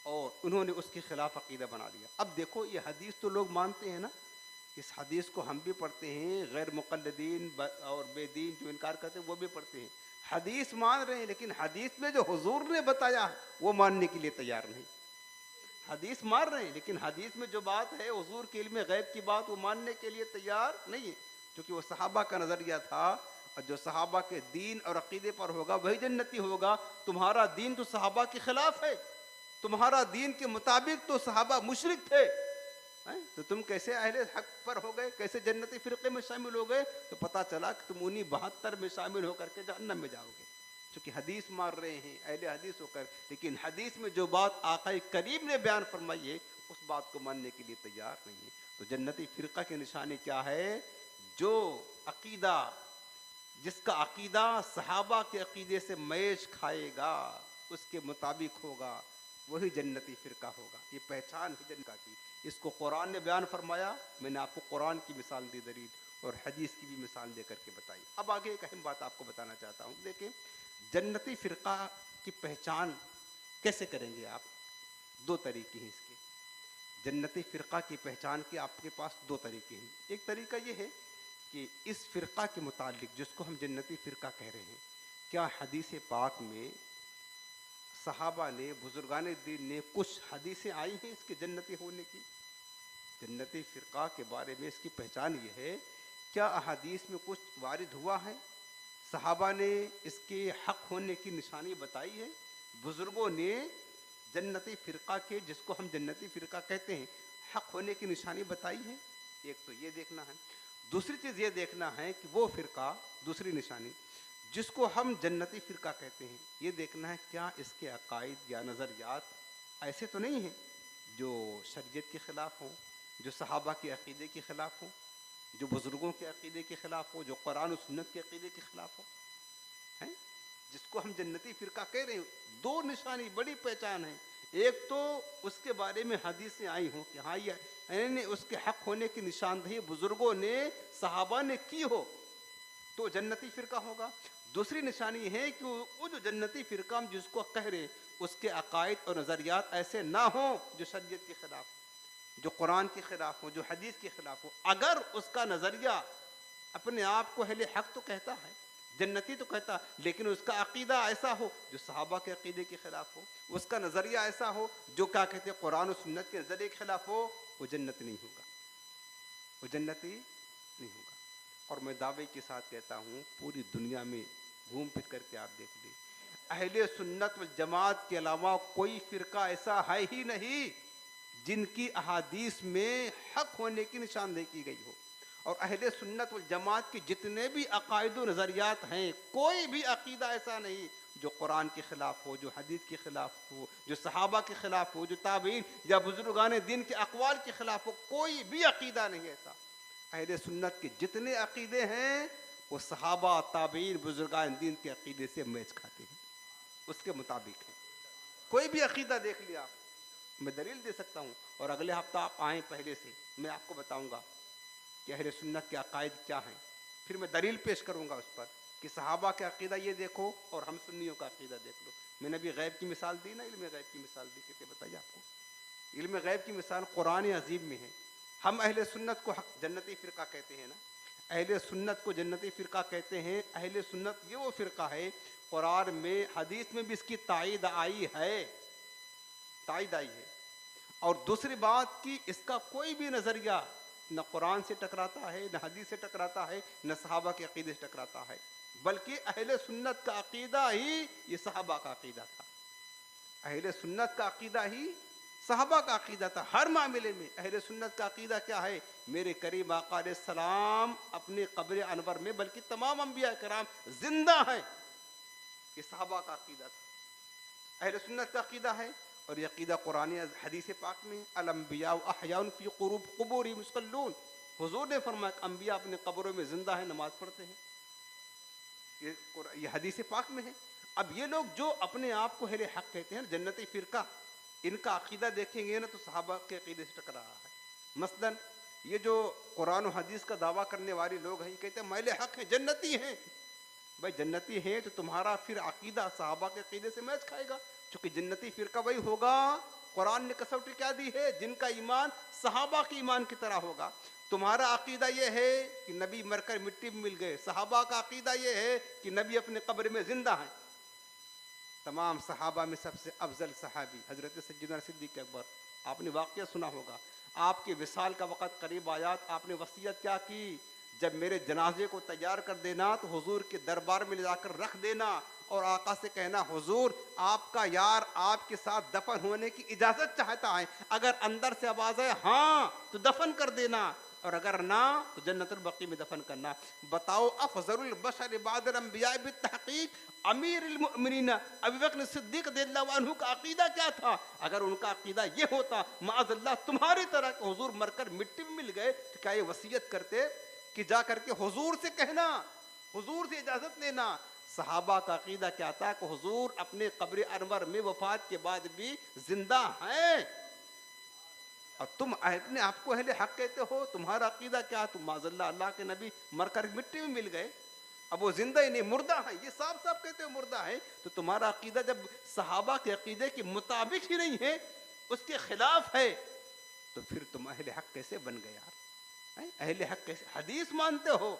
[SPEAKER 1] और उन्होंने उसके खिलाफ अकीदा बना लिया। अब देखो, ये हदीस तो लोग मानते हैं ना, इस हदीस को हम भी पढ़ते हैं, गैर मुक़ल्लिदीन और बेदीन जो इनकार करते हैं वो भी पढ़ते हैं। हदीस मान रहे हैं, लेकिन हदीस में जो हुजूर ने बताया वो मानने के लिए तैयार नहीं। हदीस मान रहे हैं, लेकिन हदीस में जो बात है हुजूर के इल्म गैब की बात, वो मानने के लिए तैयार नहीं है, क्योंकि वो सहाबा का नज़रिया था। और जो सहाबा के दीन और अकीदे पर होगा वही जन्नती होगा। तुम्हारा दीन तो सहाबा के खिलाफ है, तुम्हारा दीन के मुताबिक तो सहाबा मुशरिक थे, तो तुम कैसे अहले हक पर हो गए, कैसे जन्नती फिरके में शामिल हो गए? तो पता चला कि तुम उन्हीं 72 में शामिल होकर के जहन्नम में जाओगे, क्योंकि हदीस मार रहे हैं अहले हदीस होकर। लेकिन हदीस में जो बात आका करीम ने बयान फरमाई है उस बात को मानने के लिए तैयार नहीं है। तो जन्नती फिरका की निशानी क्या है? जो अकीदा, जिसका अकीदा सहाबा के अकीदे से मैच खाएगा, उसके मुताबिक होगा, वही जन्नती फिरका होगा। ये पहचान है जन्नत की। इसको कुरान ने बयान फरमाया, मैंने आपको कुरान की मिसाल दी दलील, और हदीस की भी मिसाल दे करके बताई। अब आगे एक अहम बात आपको बताना चाहता हूँ। देखिए, जन्नती फिरका की पहचान कैसे करेंगे आप? दो तरीके हैं इसके। जन्नती फिरका की पहचान के आपके पास दो तरीके हैं। एक तरीका ये है कि इस फ़िरक़ा के मुतालिक, जिसको हम जन्नती फ़िरक़ा कह रहे हैं, क्या हदीस पाक में सहाबा ने, बुजुर्गान दीन ने कुछ हदीसें आई हैं इसके जन्नती होने की? जन्नती फ़िरका के बारे में इसकी पहचान ये है, क्या अहादीस में कुछ वारिद हुआ है? सहाबा ने इसके हक़ होने की निशानी बताई है? बुज़ुर्गों ने जन्नती फ़िरका के, जिसको हम जन्नती फ़िरका कहते हैं, हक़ होने की निशानी बताई है? एक तो ये देखना है। दूसरी चीज़ ये देखना है कि वो फ़िरका, दूसरी निशानी, जिसको हम जन्नती फ़िरका कहते हैं, ये देखना है क्या इसके अकायद या नज़रियात ऐसे तो नहीं हैं जो शरीयत के ख़िलाफ़ हों, जो सहाबा के अक़ीदे के ख़िलाफ़ हों, जो बुज़ुर्गों के अक़ीदे के ख़िलाफ़ हो, जो कुरान और सुन्नत के अक़ीदे के ख़िलाफ़ हो, हैं? जिसको हम जन्नती फ़िरका कह रहे हैं, दो निशानी, बड़ी पहचान है। एक तो उसके बारे में हदीसें आई हों कि हाँ, ये यानी उसके हक़ होने की निशानदेही बुज़ुर्गों ने, सहाबा ने की हो, तो जन्नती फ़िरका होगा। दूसरी निशानी है कि वो जो जन्नती फ़िरका हम जिसको कह रहे हैं, उसके अकायद और नज़रियात ऐसे ना हों जो शरीयत के ख़िलाफ़ हो, जो कुरान के ख़िलाफ़ हो, जो हदीस के ख़िलाफ़ हो। अगर उसका नज़रिया अपने आप को अहले हक़ तो कहता है, जन्नती तो कहता, लेकिन उसका अक़ीदा ऐसा हो जो सहाबा के अक़ीदे के ख़िलाफ़ हो, उसका नज़रिया ऐसा हो जो क्या कहते हैं कुरान और सुन्नत के नज़रिए के ख़िलाफ़ हो, वो जन्नत नहीं होगा, वो जन्नती नहीं होगा। और मैं दावे के साथ कहता हूँ, पूरी दुनिया में घूम फिर करके आप देख लें, अहले सुन्नत वल जमात के अलावा कोई फ़िरका ऐसा है ही नहीं जिनकी अहादीस में हक़ होने की निशानदेही की गई हो। और अहले सुन्नत वल जमात के जितने भी अक़ायद व नज़रियात हैं, कोई भी अक़ीदा ऐसा नहीं जो कुरान के ख़िलाफ़ हो, जो हदीस के ख़िलाफ़ हो, जो सहाबा के ख़िलाफ़ हो, जो ताबीन या बुज़ुर्गान दीन के अक़वाल के ख़िलाफ़ हो, कोई भी अक़ीदा नहीं ऐसा। अहले सुन्नत के जितने अक़ीदे हैं वो सहाबा, ताबीन, बुज़ुर्गान दीन के अक़ीदे से मैच खाते हैं, उसके मुताबिक है। कोई भी अक़ीदा देख लिया, मैं दलील दे सकता हूँ, और अगले हफ्ता आप आएँ पहले से, मैं आपको बताऊँगा कि अहले सुन्नत के अक़ायद क्या हैं। फिर मैं दलील पेश करूँगा उस पर कि सहाबा का अक़ीदा ये देखो और हम सुन्नियों का अक़ीदा देख लो। मैंने अभी गैब की मिसाल दी ना, इल्म गैब की मिसाल दी, कैसे बताइए आपको? इल्म गैब की मिसाल कुरान अज़ीम में है। हम अहले सुन्नत को जन्नती फ़िरका कहते हैं ना, अहले सुन्नत को जन्नती फ़िरका कहते हैं। अहले सुन्नत ये वो फ़िरका है, कुरान में, हदीस में भी इसकी तायीद आई है, तायीद आई है। और दूसरी बात कि इसका कोई भी नज़रिया न कुरान से टकराता है, न हदीस से टकराता है, न सहाबा के अक़ीदे से टकराता है, बल्कि अहले सुन्नत का अक़ीदा ही ये सहाबा का अक़ीदा था। अहले सुन्नत का अक़ीदा ही सहाबा का अक़ीदा था। हर मामले में अहले सुन्नत का अक़ीदा क्या है? मेरे करीम आका अलैहिस्सलाम अपने क़ब्र अनवर में, बल्कि तमाम अंबिया किराम जिंदा हैं, ये सहाबा का अक़ीदा था, अहले सुन्नत का अक़ीदा है। और ये अक़ीदा कुरानी हदीस पाक में, अल अंबिया अहयाउन फी क़ुबूरिहिम युसल्लून, हुज़ूर ने फरमाया अंबिया अपने कब्रों में जिंदा है, नमाज पढ़ते हैं, ये हदीस पाक में है। अब ये लोग जो अपने आप को अहले हक़ कहते हैं, जन्नती फ़िरका, इनका अक़ीदा देखेंगे ना तो सहाबा के अक़ीदे से टकरा रहा है। मसलन ये जो कुरान और हदीस का दावा करने वाले लोग हैं, कहते हैं हम अहले हक़ हैं, जन्नती हैं। भाई जन्नती हैं तो तुम्हारा फिर अक़ीदा सहाबा के अक़ीदे से मैच खाएगा, चूँकि जन्नती फ़िरका वही होगा, कुरान ने कसौटी क्या दी है, जिनका ईमान सहाबा के ईमान की तरह होगा। तुम्हारा अक़ीदा ये है कि नबी मरकर मिट्टी में मिल गए, सहाबा का अक़ीदा ये है कि नबी अपने कब्र में जिंदा हैं। तमाम सहाबा में सबसे अफजल सहाबी हज़रत सय्यदना सिद्दीक़ अकबर, आपने वाक़या सुना होगा। आपके विसाल का वक़्त करीब आया, आपने वसीयत क्या की, जब मेरे जनाजे को तैयार कर देना तो हुजूर के दरबार में ले जाकर रख देना और आका से कहना, हुजूर आपका यार आपके साथ दफन होने की इजाज़त चाहता है, अगर अंदर से आवाज़ है हाँ तो दफन कर देना, और अगर ना तो जन्नतुल बक़ी में दफन करना। बताओ अफ़ज़लुल बशर बादल अंबिया बित्तहक़ीक़ अमीरुल मोमिनीन अबू बकर सिद्दीक़ रज़ियल्लाहु अन्हु का अक़ीदा क्या था? अगर उनका अक़ीदा ये होता माअज़ल्लाह तुम्हारी तरह के हुजूर मरकर मिट्टी में मिल गए, तो क्या ये वसीयत करते कि जा करके हुजूर से कहना, हुजूर से इजाज़त लेना? सहाबा का अक़ीदा क्या था कि हुजूर अपने कब्र अनवर में वफ़ात के बाद भी जिंदा हैं, और तुम अपने आपको अहले हक़ कहते हो। तुम्हारा अक़ीदा क्या? तुम माज़ल्लाह अल्लाह के नबी मरकर मिट्टी में मिल गए, अब वो जिंदा ही नहीं, मुर्दा है, ये साफ साफ कहते हो मुर्दा है। तो तुम्हारा अक़ीदा जब सहाबा के अक़ीदे के मुताबिक ही नहीं है, उसके खिलाफ है, तो फिर तुम अहले हक़ कैसे बन गए यार? अहले हक़ कैसे? हदीस मानते हो,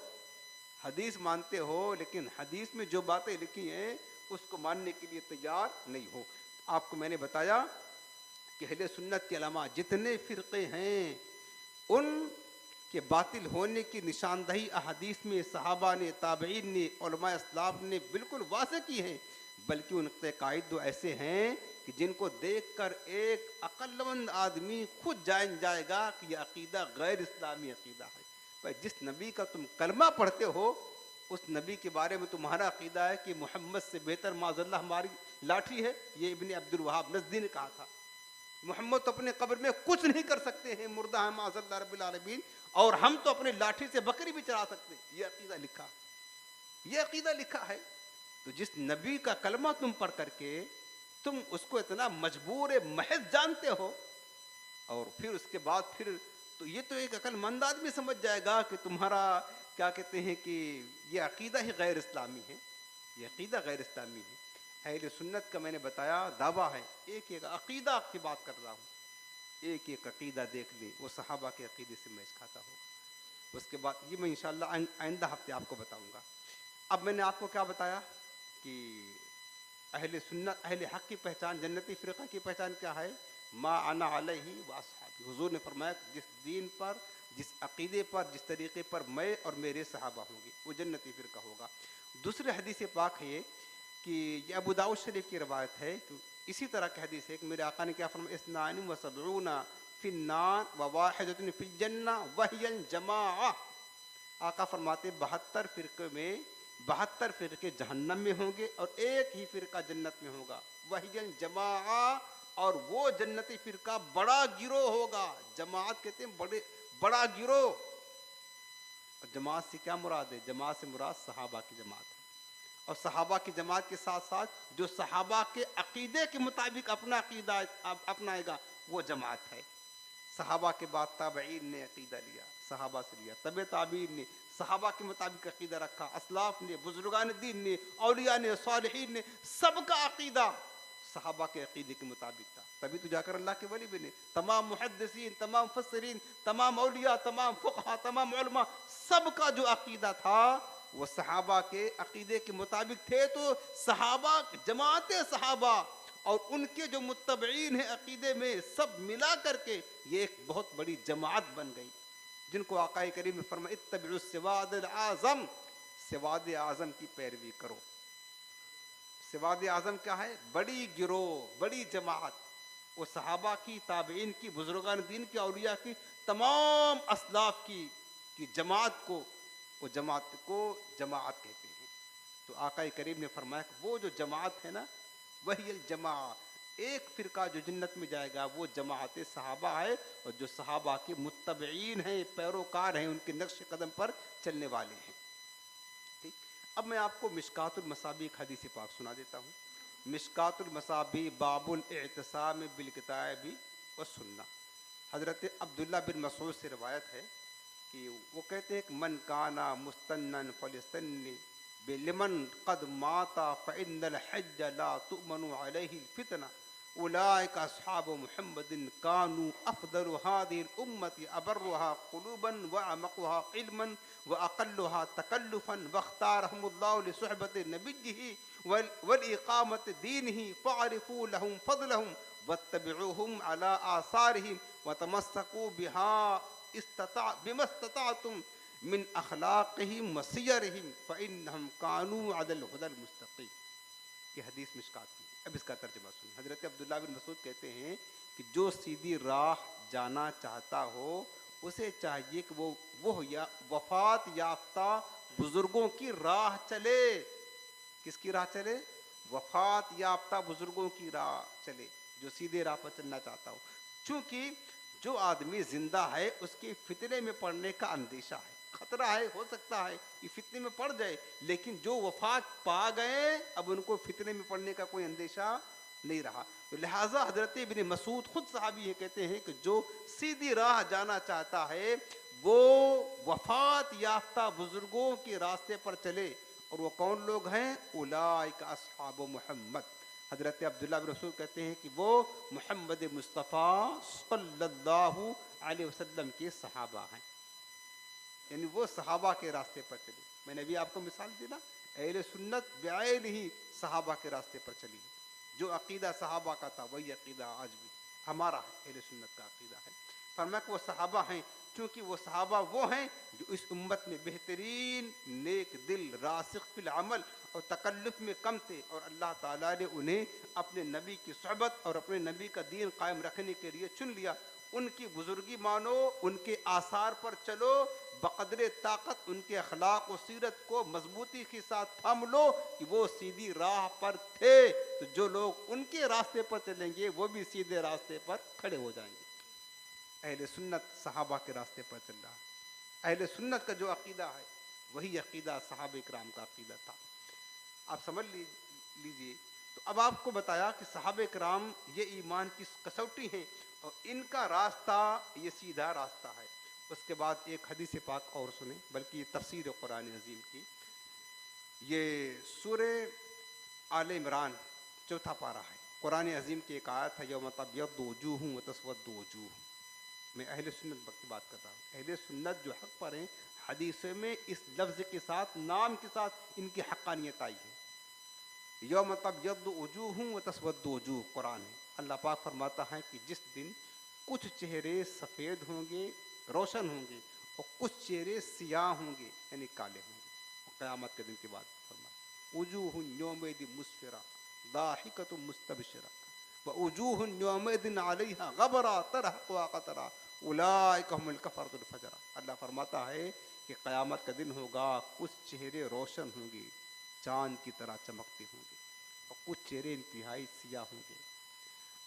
[SPEAKER 1] हदीस मानते हो, लेकिन हदीस में जो बातें लिखी हैं उसको मानने के लिए तैयार नहीं हो। आपको मैंने बताया कि अहले सुन्नत के अलावा जितने फ़िरक़े हैं, उन के बातिल होने की निशानदही अहादीस में सहाबा ने, ताबईन ने, उलमा अस्लाफ ने बिल्कुल वाज़ेह की है। बल्कि उनके कायद तो ऐसे हैं कि जिनको देखकर एक अक्लमंद आदमी खुद जान जाएगा कि यह अकीदा गैर इस्लामी अकीदा है। भाई जिस नबी का तुम कलमा पढ़ते हो उस नबी के बारे में तुम्हारा अकीदा है कि मोहम्मद से बेहतर माज़अल्लाह हमारी लाठी है, ये इब्न अब्दुल वहाब नज़दी ने कहा था। मोहम्मद तो अपने कब्र में कुछ नहीं कर सकते हैं, मुर्दा है माज़अल्लाह रब्बिल आलमीन, और हम तो अपनी लाठी से बकरी भी चढ़ा सकते हैं। ये अकीदा लिखा, ये अकीदा लिखा है। तो जिस नबी का कलमा तुम पढ़ करके तुम उसको इतना मजबूर महज जानते हो, और फिर उसके बाद फिर तो ये तो एक अक्लमंद आदमी समझ जाएगा कि तुम्हारा क्या कहते हैं कि ये अकीदा ही गैर इस्लामी है, ये अकीदा गैर इस्लामी है। अहले सुन्नत का मैंने बताया दावा है, एक एक अकीदा की बात कर रहा हूँ, एक एक अकीदा देख ले वो सहाबा के अकीदे से मैच खाता होगा। उसके बाद ये मैं इंशाअल्लाह आइंदा हफ्ते आपको बताऊँगा। अब मैंने आपको क्या बताया कि अहले सुन्नत अहले हक़ की पहचान, जन्नती फ़िरक़ा की पहचान क्या है? मा अना अलैहि व अस्हाबी। हुज़ूर ने फरमाया जिस दीन पर, जिस अक़ीदे पर, जिस तरीक़े पर मैं और मेरे सहाबा होंगे वो जन्नती फ़िरक़ा होगा। दूसरे हदीस पाक है कि ये अबू दाऊद शरीफ की रवायत है कि इसी तरह की हदीस है कि मेरे आका ने क्या फरमाया, इस्नानि व सबऊना फिन्नार व वाहिदतुन फिल जन्ना वहियल जमाअ। आका फरमाते 72 फ़िरक़े में 72 फ़िरक़े जहन्नम में होंगे और एक ही फ़िरक़ा जन्नत में होगा, वहियल जमाअ, और वो जन्नती फ़िरक़ा बड़ा गिरोह होगा। जमात कहते हैं बड़े बड़ा गिरोह। जमात से क्या मुराद है? जमात से मुराद सहाबा की जमात है, और सहाबा की जमात के साथ साथ जो सहाबा के अकीदे के मुताबिक अपना अकीदा अपनाएगा वो जमात है। सहाबा के बाद ताबईन ने अकीदा लिया, सहाबा से लिया, तबे ताबीन ने सहाबा के मुताबिक अकीदा रखा, असलाफ ने, बुजुर्गान दीन ने, औलिया ने, सालिहीन ने, सबका अकीदा सहाबा के अकीदे के मुताबिक था। तभी तो जाकर अल्लाह के वली बने। तमाम मुहद्दिसीन, तमाम मुफस्सिरीन, तमाम औलिया, तमाम फुक़हा, तमाम उलमा, सबका जो अकीदा था वो सहाबा के अकीदे के मुताबिक थे। तो सहाबा, जमात सहाबा और उनके जो मुत्तबईन हैं अकीदे में, सब मिला करके ये एक बहुत बड़ी जमात बन गई, जिनको आक़ाए करीम ने फरमाया इत्तबिउ सिवादल आज़म, सिवाद आज़म की पैरवी करो। सिवाद आज़म क्या है? बड़ी गिरोह, बड़ी जमात। वो सहाबा की, ताबईन की, बुजुर्गान दीन की, औलिया की, तमाम असलाफ की जमात को, वो जमात को जमात कहते हैं। तो आक़ाए करीम ने फरमाया कि वो जो जमात है ना, वही जमा, एक फ़िरका जो जन्नत में जाएगा वो जमात सहाबा है, और जो सहाबा के मुत्तबईन हैं, पैरोकार हैं, उनके नक्श कदम पर चलने वाले हैं। ठीक, अब मैं आपको मिशकातुल मसाबी एक हदीस पाक सुना देता हूँ। मिशकातुल मसाबी बाबुल इअ्तिसाम बिल किताबी व सुन्ना। हज़रत अब्दुल्ला बिन मसूद से रवायत है कि वो कहते हैं कि मन काना मुस्तन्नन फलिस्तन्नी बिलिमन कद माता फ़इन्नल हज्ज ला तुअमनु अलैहिल फितना उलाइका अस्हाबु मुहम्मदिन कानू अफ़दलु हादिहिल उम्मति अबर्रुहा क़ुलूबन व अमक़ुहा इल्मन व अक़ल्लुहा तकल्लुफ़न वख्तारहुमुल्लाहु लिसुहबति नबिय्यिहि वल इक़ामति दीनिहि फ़अरिफ़ू लहुम फ़ज़लहुम वत्तबिऊहुम अला आसारिहिम व तमस्सकू बिहा बिमस्तताअतुम मिन अखलाक़िहिम व सियरिहिम फ़इन्नहुम कानू अलल हुदल मुस्तक़ीम। ये हदीस मिशकात की। अब इसका तर्जुमा सुनिए। हज़रत अब्दुल्ला बिन मसूद कहते हैं कि जो सीधी राह जाना चाहता हो उसे चाहिए कि वो या वफ़ात याफ्ता बुज़ुर्गों की राह चले। किसकी राह चले? वफ़ात याफ्ता बुज़ुर्गों की राह चले, जो सीधे राह पर चलना चाहता हो। चूँकि जो आदमी ज़िंदा है उसके फितने में पड़ने का अंदेशा है, खतरा है, हो सकता है कि फितने में पड़ जाए, लेकिन जो वफ़ात पा गए अब उनको फितने में पड़ने का कोई अंदेशा नहीं रहा। तो लिहाजा हज़रत इब्न मसूद खुद सहाबी है, कहते हैं कि जो सीधी राह जाना चाहता है वो वफ़ात याफ्ता बुज़ुर्गों के रास्ते पर चले। और वो कौन लोग हैं? उलाइका अस्हाबु मुहम्मद। हज़रत अब्दुल्ला बिन मसूद कहते हैं कि वो मुहम्मद मुस्तफ़ा सल्लल्लाहु अलैहि वसल्लम के सहाबा हैं, यानी वो सहाबा के रास्ते पर चले। मैंने अभी आपको मिसाल दी ना, अहले सुन्नत बेआइन ही सहाबा के रास्ते पर चली है। जो अकीदा सहाबा का था वही अकीदा आज भी हमारा है, अहले सुन्नत का अकीदा है। फरमाया कि वो सहाबा हैं, क्योंकि वो सहाबा वो हैं जो इस उम्मत में बेहतरीन नेक दिल रासिख फिल अमल और तकल्लुफ में कम थे, और अल्लाह ताला ने उन्हें अपने नबी की सोहबत और अपने नबी का दीन कायम रखने के लिए चुन लिया। उनकी बुजुर्गी मानो, उनके आसार पर चलो, बकदरे ताकत उनके अखलाक और सीरत को मजबूती के साथ थाम लो कि वो सीधी राह पर थे, तो जो लोग उनके रास्ते पर चलेंगे वो भी सीधे रास्ते पर खड़े हो जाएंगे। अहले सुन्नत सहाबा के रास्ते पर चल रहा है। अहले सुन्नत का जो अकीदा है वही अकीदा सहाबा किराम का अकीदा था। आप समझ लीजिए। तो अब आपको बताया कि सहाबा किराम ये ईमान की कसौटी है और इनका रास्ता ये सीधा रास्ता है। उसके बाद एक हदीस पाक और सुने, बल्कि ये तफसीर कुरान अजीम की, ये सूरे आले इमरान चौथा पारा है। कुरान अजीम की एक आयत है, यौम तब्यद्दु वजूह व तस्वद्दु वजूह। मैं अहले सुन्नत की बात करता हूँ। अहले सुन्नत जो हक पर हैं, हदीसों में इस लफ्ज़ के साथ, नाम के साथ इनकी हक्कानियत आई है। यौम तब्यद्दु वजूह व तस्वद्दु वजूह कुरान है। अल्लाह पाक फरमाता है कि जिस दिन कुछ चेहरे सफ़ेद होंगे, रोशन होंगे, और कुछ चेहरे सियाह होंगे यानी काले होंगे। और क़यामत के दिन की बात फरमाई, वजूहुन यौमइदिन मुस्फिरा दाहिकतुन मुस्तबशिरा व वजूहुन यौमइदिन अलैहा गबरा तरहक़ुहा क़तरा उलाइका हुमुल कफ़रतुल फ़जरा। अल्लाह फरमाता है कि क़यामत का दिन होगा, कुछ चेहरे रोशन होंगे, चांद की तरह चमकते होंगे, और कुछ चेहरे इंतहाई सियाह होंगे।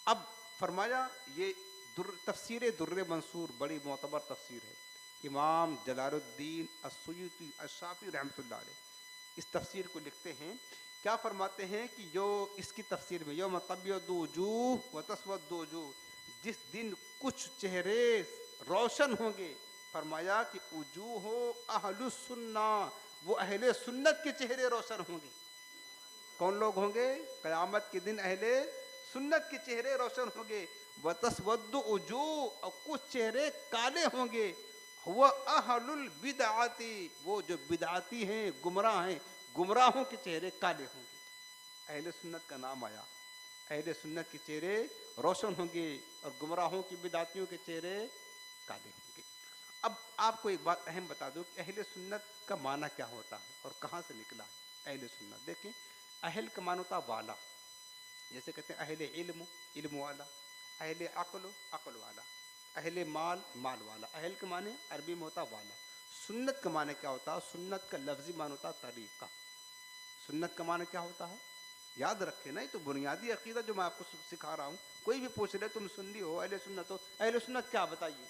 [SPEAKER 1] अब फरमाया ये तफसीर दुर्र मंसूर बड़ी मोतबर तफसीर है। इमाम जलालुद्दीन अस्सुयूती अश्शाफ़ी रहमतुल्लाह अलैह इस तफसीर को लिखते हैं। क्या फरमाते हैं कि जो इसकी तफसीर में यौम तब्यद्दु वजूह व तस्वद्दु वजूह, जिस दिन कुछ चेहरे रोशन होंगे, फरमाया कि वजूह अहलुस सुन्ना, वो अहले सुन्नत के चेहरे रोशन होंगे। कौन लोग होंगे? क़यामत के दिन अहले सुन्नत के चेहरे रोशन होंगे। व तस्वद्दु वजूह, और कुछ चेहरे काले होंगे। हुवा अहलुल बिदअती, वो जो बिदअती हैं, गुमराह हैं, गुमराहों के चेहरे काले होंगे। अहले सुन्नत का नाम आया, अहले सुन्नत के चेहरे रोशन होंगे और गुमराहों की बिदअतियों के चेहरे काले होंगे। अब आपको एक बात अहम बता दूं कि अहले सुन्नत का माना क्या होता है और कहाँ से निकला है अहले सुन्नत। देखें, अहल का माना होता वाला, जैसे कहते हैं अहले इल्म, इल्म वाला, अहले अक्ल, अक्ल वाला, अहले माल, माल वाला। अहल के माने अरबी में होता वाला। सुन्नत का माने क्या होता है? सुन्नत का लफ्जी मान होता तरीक़ा। सुन्नत का माने क्या होता है? याद रखें ना, ये तो बुनियादी अकीदा जो मैं आपको सिखा रहा हूँ। कोई भी पूछ ले तुम सुन्नी हो, अहले सुन्नत हो, अहले सुन्नत क्या बताइए,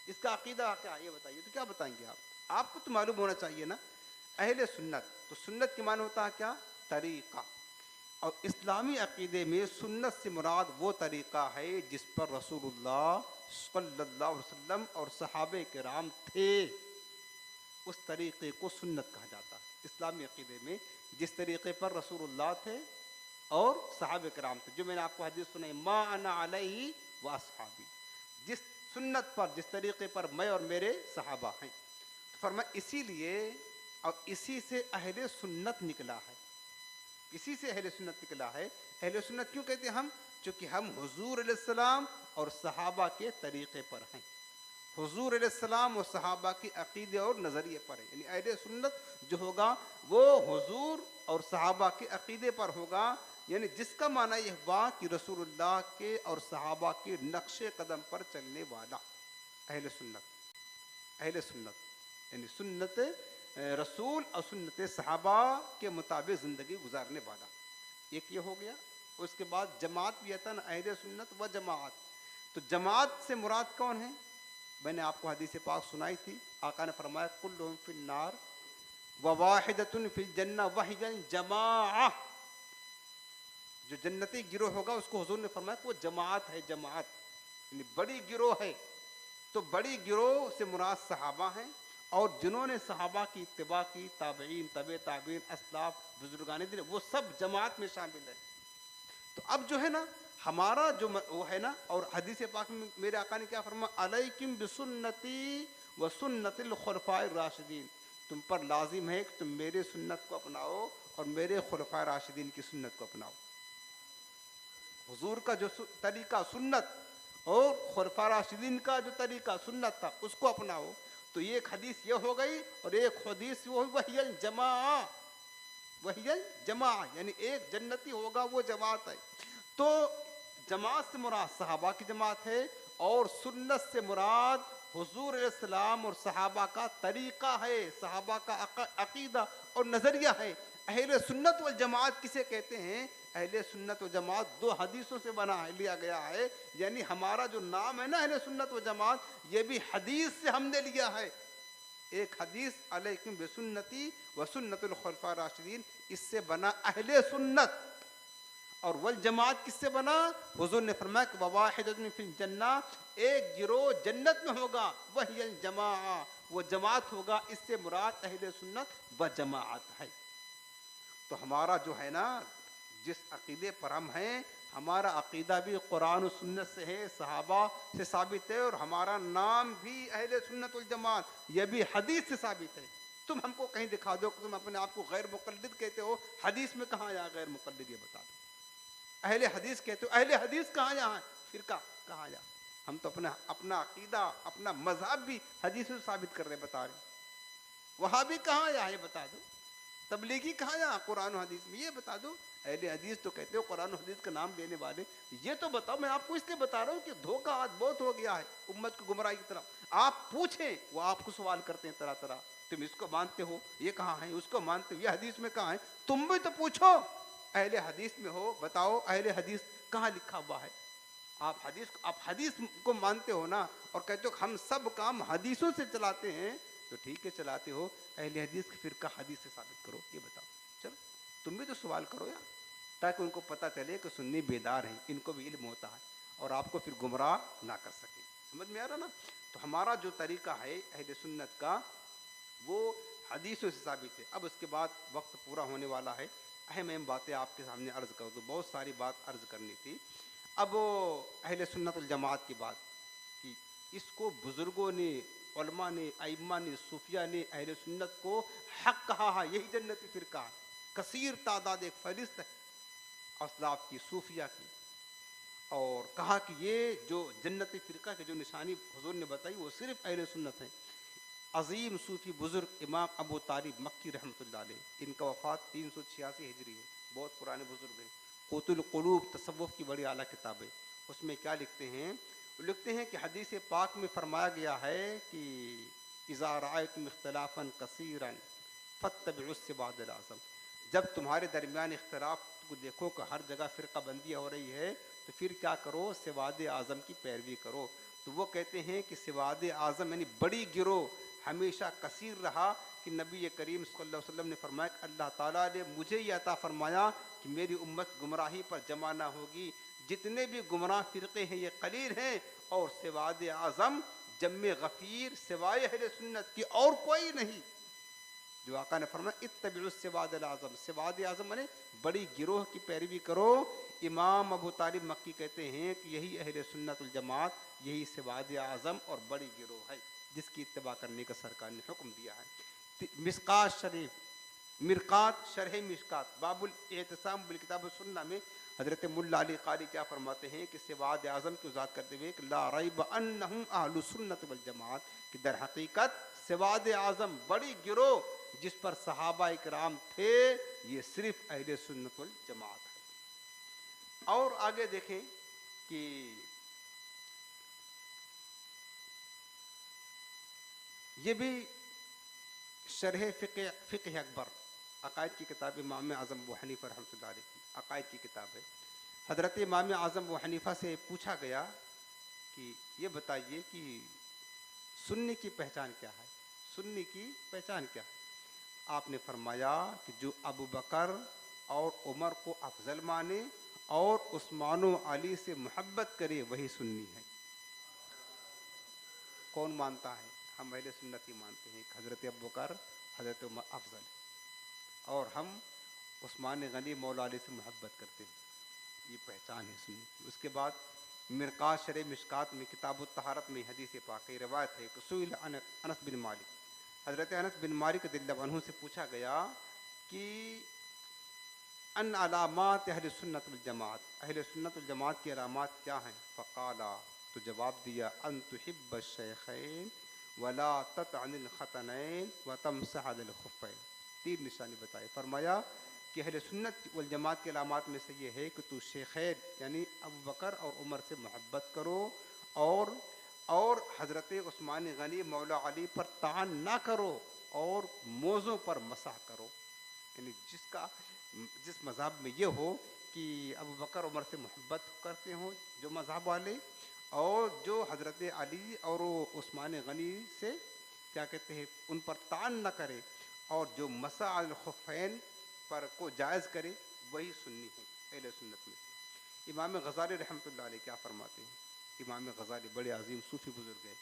[SPEAKER 1] इसका अकीदा क्या ये बताइए, तो क्या बताएंगे आप? आपको तो मालूम होना चाहिए ना। अहले सुन्नत, तो सुन्नत के माने होता है क्या? तरीक़ा। और इस्लामी अकीदे में सुन्नत से मुराद वो तरीक़ा है जिस पर रसूलुल्लाह सल्लल्लाहु अलैहि वसल्लम और सहाबे किराम थे, उस तरीक़े को सुन्नत कहा जाता है। इस्लामी अकीदे में जिस तरीक़े पर रसूलुल्लाह थे और सहाबे किराम थे, जो मैंने आपको हदीस सुनाई, मा अना अलैहि व अस्हाबी, जिस सुन्नत पर, जिस तरीक़े पर मैं और मेरे सहाबा हैं। तो फरमाया इसीलिए, और इसी से अहले सुन्नत निकला है, इसी से अहले सुन्नत निकला है। अहले सुन्नत क्यों कहते हैं हम? चूँकि हम हुजूर अलैहिस्सलाम और सहाबा के तरीक़े पर हैं, हुजूर अलैहिस्सलाम और सहाबा के अक़ीदे और नज़रिए पर है। यानी अहले सुन्नत जो होगा वो हुजूर और सहाबा के अक़ीदे पर होगा। यानी जिसका माना यह हुआ कि रसूलुल्लाह के और सहाबा के नक्शे कदम पर चलने वाला अहले सुन्नत। अहले सुन्नत यानी सुन्नत रसूल और सुन्नत सहाबा के मुताबिक ज़िंदगी गुजारने वाला, एक ये हो गया। उसके बाद जमात भी आता ना, अहले सुन्नत व जमात। तो जमात से मुराद कौन है? मैंने आपको हदीस पाक सुनाई थी। आका ने फरमाया कुल्लुहुम फिन्नार व वाहिदतुन फिल जन्नह वहियन जमाअह। जो जन्नती गिरोह होगा उसको हुजूर ने फरमाया कि वो जमात है, जमात यानी बड़ी गिरोह है। तो बड़ी गिरोह से मुराद सहाबा हैं, और जिन्होंने सहाबा की इत्तिबा की, ताबईन, तबे ताबीन, असलाफ, बुजुर्गान दिन, वो सब जमात में शामिल है। तो अब जो है ना हमारा जो वो है ना, और हदीस पाक में मेरे आका ने क्या फरमाया, अलैकुम बिसुन्नती व सुन्नतिल खुलफाए राशिदीन, तुम पर लाजिम है कि तुम मेरे सुन्नत को अपनाओ और मेरे खुलफाए राशिदीन की सुन्नत को अपनाओ। हुजूर का जो तरीका सुन्नत और खुलफा राशिदीन का जो तरीका सुन्नत था उसको अपनाओ। तो एक हदीस ये हो गई और एक हदीस वो वहियल जमा, वहियल जमा यानी एक जन्नती होगा वो जमात है। तो जमात से मुराद सहाबा की जमात है और सुन्नत से मुराद हुजूर इस्लाम और सहाबा का तरीका है, सहाबा का अकीदा और नज़रिया है। अहले सुन्नत वल जमात किसे कहते हैं? अहले सुन्नत व जमात दो हदीसों से बना है, लिया गया है। यानी हमारा जो नाम है ना अहले सुन्नत व जमात, ये भी हदीस से हमने लिया है। एक हदीस अलैकुम बिसुन्नती व सुन्नतुल खुलफा राशिदीन, इससे बना अहले सुन्नत। और वल जमात किससे बना? हुजूर ने फरमाया कि ववाहिदतुन फिल जन्ना, एक गिरोह जन्नत में होगा, वहियल जमा, वो जमात होगा। इससे मुराद अहले सुन्नत व जमात है। तो हमारा जो है ना, जिस अकीदे पर हम हैं, हमारा अकीदा भी कुरान और सुन्नत से है, सहाबा से साबित है। और हमारा नाम भी अहले सुन्नत वल जमात, यह भी हदीस से साबित है। तुम हमको कहीं दिखा दो कि तुम अपने आप को गैर मुक़ल्लिद कहते हो, हदीस में कहाँ आया गैर मुक़ल्लिद, ये बता दो। अहले हदीस कहते हो, अहले हदीस कहाँ यहाँ, फिरका कहाँ यहाँ? हम तो अपना अकीदा, अपना मजहब भी हदीस से साबित कर रहे, बता रहे। वहाँ भी कहाँ यहाँ, ये बता दो। तबलीगी कहाँ यहाँ कुरान हदीस में, ये बता दो। अहले हदीस तो कहते हो कुरान हदीस का नाम लेने वाले, ये तो बताओ। मैं आपको इसलिए बता रहा हूँ कि धोखा आज बहुत हो गया है उम्मत को गुमराही की तरफ। आप पूछें, वो आपको सवाल करते हैं तरह तरह, तुम इसको मानते हो, ये कहाँ है, उसको मानते हो, ये हदीस में कहाँ है। तुम भी तो पूछो, अहले हदीस में हो, बताओ अहले हदीस कहाँ लिखा हुआ है। आप हदीस को मानते हो ना, और कहते हो हम सब काम हदीसों से चलाते हैं, तो ठीक है चलाते हो। अहले हदीस की फिरका हदीस से साबित करो, ये बताओ। चलो तुम भी तो सवाल करो यार, ताकि उनको पता चले कि सुन्नी बेदार हैं, इनको भी इल्म होता है, और आपको फिर गुमराह ना कर सके। समझ में आ रहा ना? तो हमारा जो तरीका है अहले सुन्नत का, वो हदीसों से साबित है। अब उसके बाद वक्त पूरा होने वाला है, अहम बातें आपके सामने अर्ज़ कर दूँ। बहुत सारी बात अर्ज़ करनी थी। अब अहले सुन्नत वल जमात की बात, कि इसको बुज़ुर्गों ने, उलमा ने, अइम्मा ने, सूफिया ने अहले सुन्नत को हक कहा है, यही जन्नती फ़िरका है। कसीर तादाद एक फ़हरिस्त है असलाफ की, सूफिया की, और कहा कि ये जो जन्नती फ़िरका की जो निशानी हुज़ूर ने बताई, वो सिर्फ़ अहले सुन्नत है। अज़ीम सूफ़ी बुज़ुर्ग इमाम अबू तालिब मक्की रहमतुल्लाह अलैह, इनका वफ़ात 386 हिजरी है, बहुत पुराने बुज़ुर्ग हैं। क़ुतुल क़ुलूब तसव्वुफ़ की बड़ी आला किताब है। उसमें क्या लिखते हैं? लिखते हैं कि हदीस पाक में फरमाया गया है कि इज़ा रअयतुम इख्तिलाफ़न कसीरन फत्तबिउस सिवादल आज़म, जब तुम्हारे दरमियान इख्तिलाफ को देखो कि हर जगह फ़िरका बंदी हो रही है, तो फिर क्या करो? सिवाद आज़म की पैरवी करो। तो वो कहते हैं कि सिवाद आज़म यानी बड़ी गिरोह हमेशा कसीर रहा, कि नबी करीम सल्लल्लाहु अलैहि वसल्लम ने फरमाया कि अल्लाह ताला ने मुझे ये अता फरमाया कि मेरी उम्मत गुमराही पर जमा ना होगी। जितने भी गुमराह फ़िरक़े हैं ये कलील हैं, और सिवाद आज़म जम्मे गफ़ीर सिवाय अहले सुन्नत की और कोई नहीं। जो आका ने फरमाया इत्तबिउस सिवादल आज़म, सिवाद आज़म माने बड़ी गिरोह की पैरवी करो। इमाम अबू तालिब मक्की कहते हैं कि यही अहले सुन्नत वल जमात, यही सिवाद आज़म और बड़ी गिरोह है, जिसकी इत्तबा करने का सरकार ने हुक्म दिया है। मिस्कात शरीफ, मिरकात शरह मिस्कात बाबुल एहतिसाम बिल किताब सुन्ना में हज़रत मुल्ला अली क़ारी क्या फरमाते हैं कि सिवाद आज़म की वज़ाहत करते हुए कि ला रैब अन्नहुम अहलुस सुन्नत वल जमात, कि दर हकीकत सिवाद आज़म बड़ी गिरोह जिस पर सहाबा इकराम थे, ये सिर्फ अहले सुन्नत वल जमात है। और आगे देखें कि ये भी शरह फ़िक़्ह अकबर अक़ायद की किताब इमाम आज़म अबू हनीफ़ा रहमतुल्लाह अलैह की अक़ायद की किताब है। हज़रत इमाम आज़म अबू हनीफ़ा से पूछा गया कि ये बताइए कि सुन्नी की पहचान क्या है, सुन्नी की पहचान क्या है? आपने फरमाया कि जो अबू बकर और उमर को अफजल माने और उस्मान व अली से मोहब्बत करे, वही सुन्नी है। कौन मानता है? हम अहले सुन्नत ही मानते हैं कि हज़रत अबू बकर, हज़रत उमर अफजल है, और हम उस्मान गनी मौला अली से मोहब्बत करते हैं। ये पहचान है सुन्नी की। उसके बाद मिरकात शरह मिशकात में किताब तहारत में हदीस पाक की रिवायत है कि सुइल अनस बिन मालिक, हज़रत अनस बिन मालिक रज़ियल्लाहु अन्हु से पूछा गया कि अन अलामात अहले सुन्नत वल जमात, अहले सुन्नत वल जमात की अलामात क्या हैं? फ़क़ाला, तो जवाब दिया अन तुहिब्ब शैखैन वला ततअनिल खतनैन व तमसह अल खुफ़ैन। 3 निशानी बताई। फरमाया कि अहले सुन्नत वल जमात के अलामात में से ये है कि तू शेखैन यानी अबू बकर और उमर से मोहब्बत करो और हज़रत उस्मान गनी मौला अली पर तान ना करो और मोज़ों पर मसाह करो। यानी जिस मज़हब में ये हो कि अबू बकर उमर से मोहब्बत करते हों जो मज़हब वाले, और जो हज़रत अली और उस्मान गनी से क्या कहते हैं उन पर तान न करे, और जो मसा अल खुफ़ैन पर को जायज़ करे, वही सुन्नी है अहले सुन्नत में से। इमाम गज़ाली रहमतुल्लाह अलैह क्या फरमाते हैं? इमाम गज़ाली बड़े अजीम सूफ़ी बुज़ुर्ग हैं,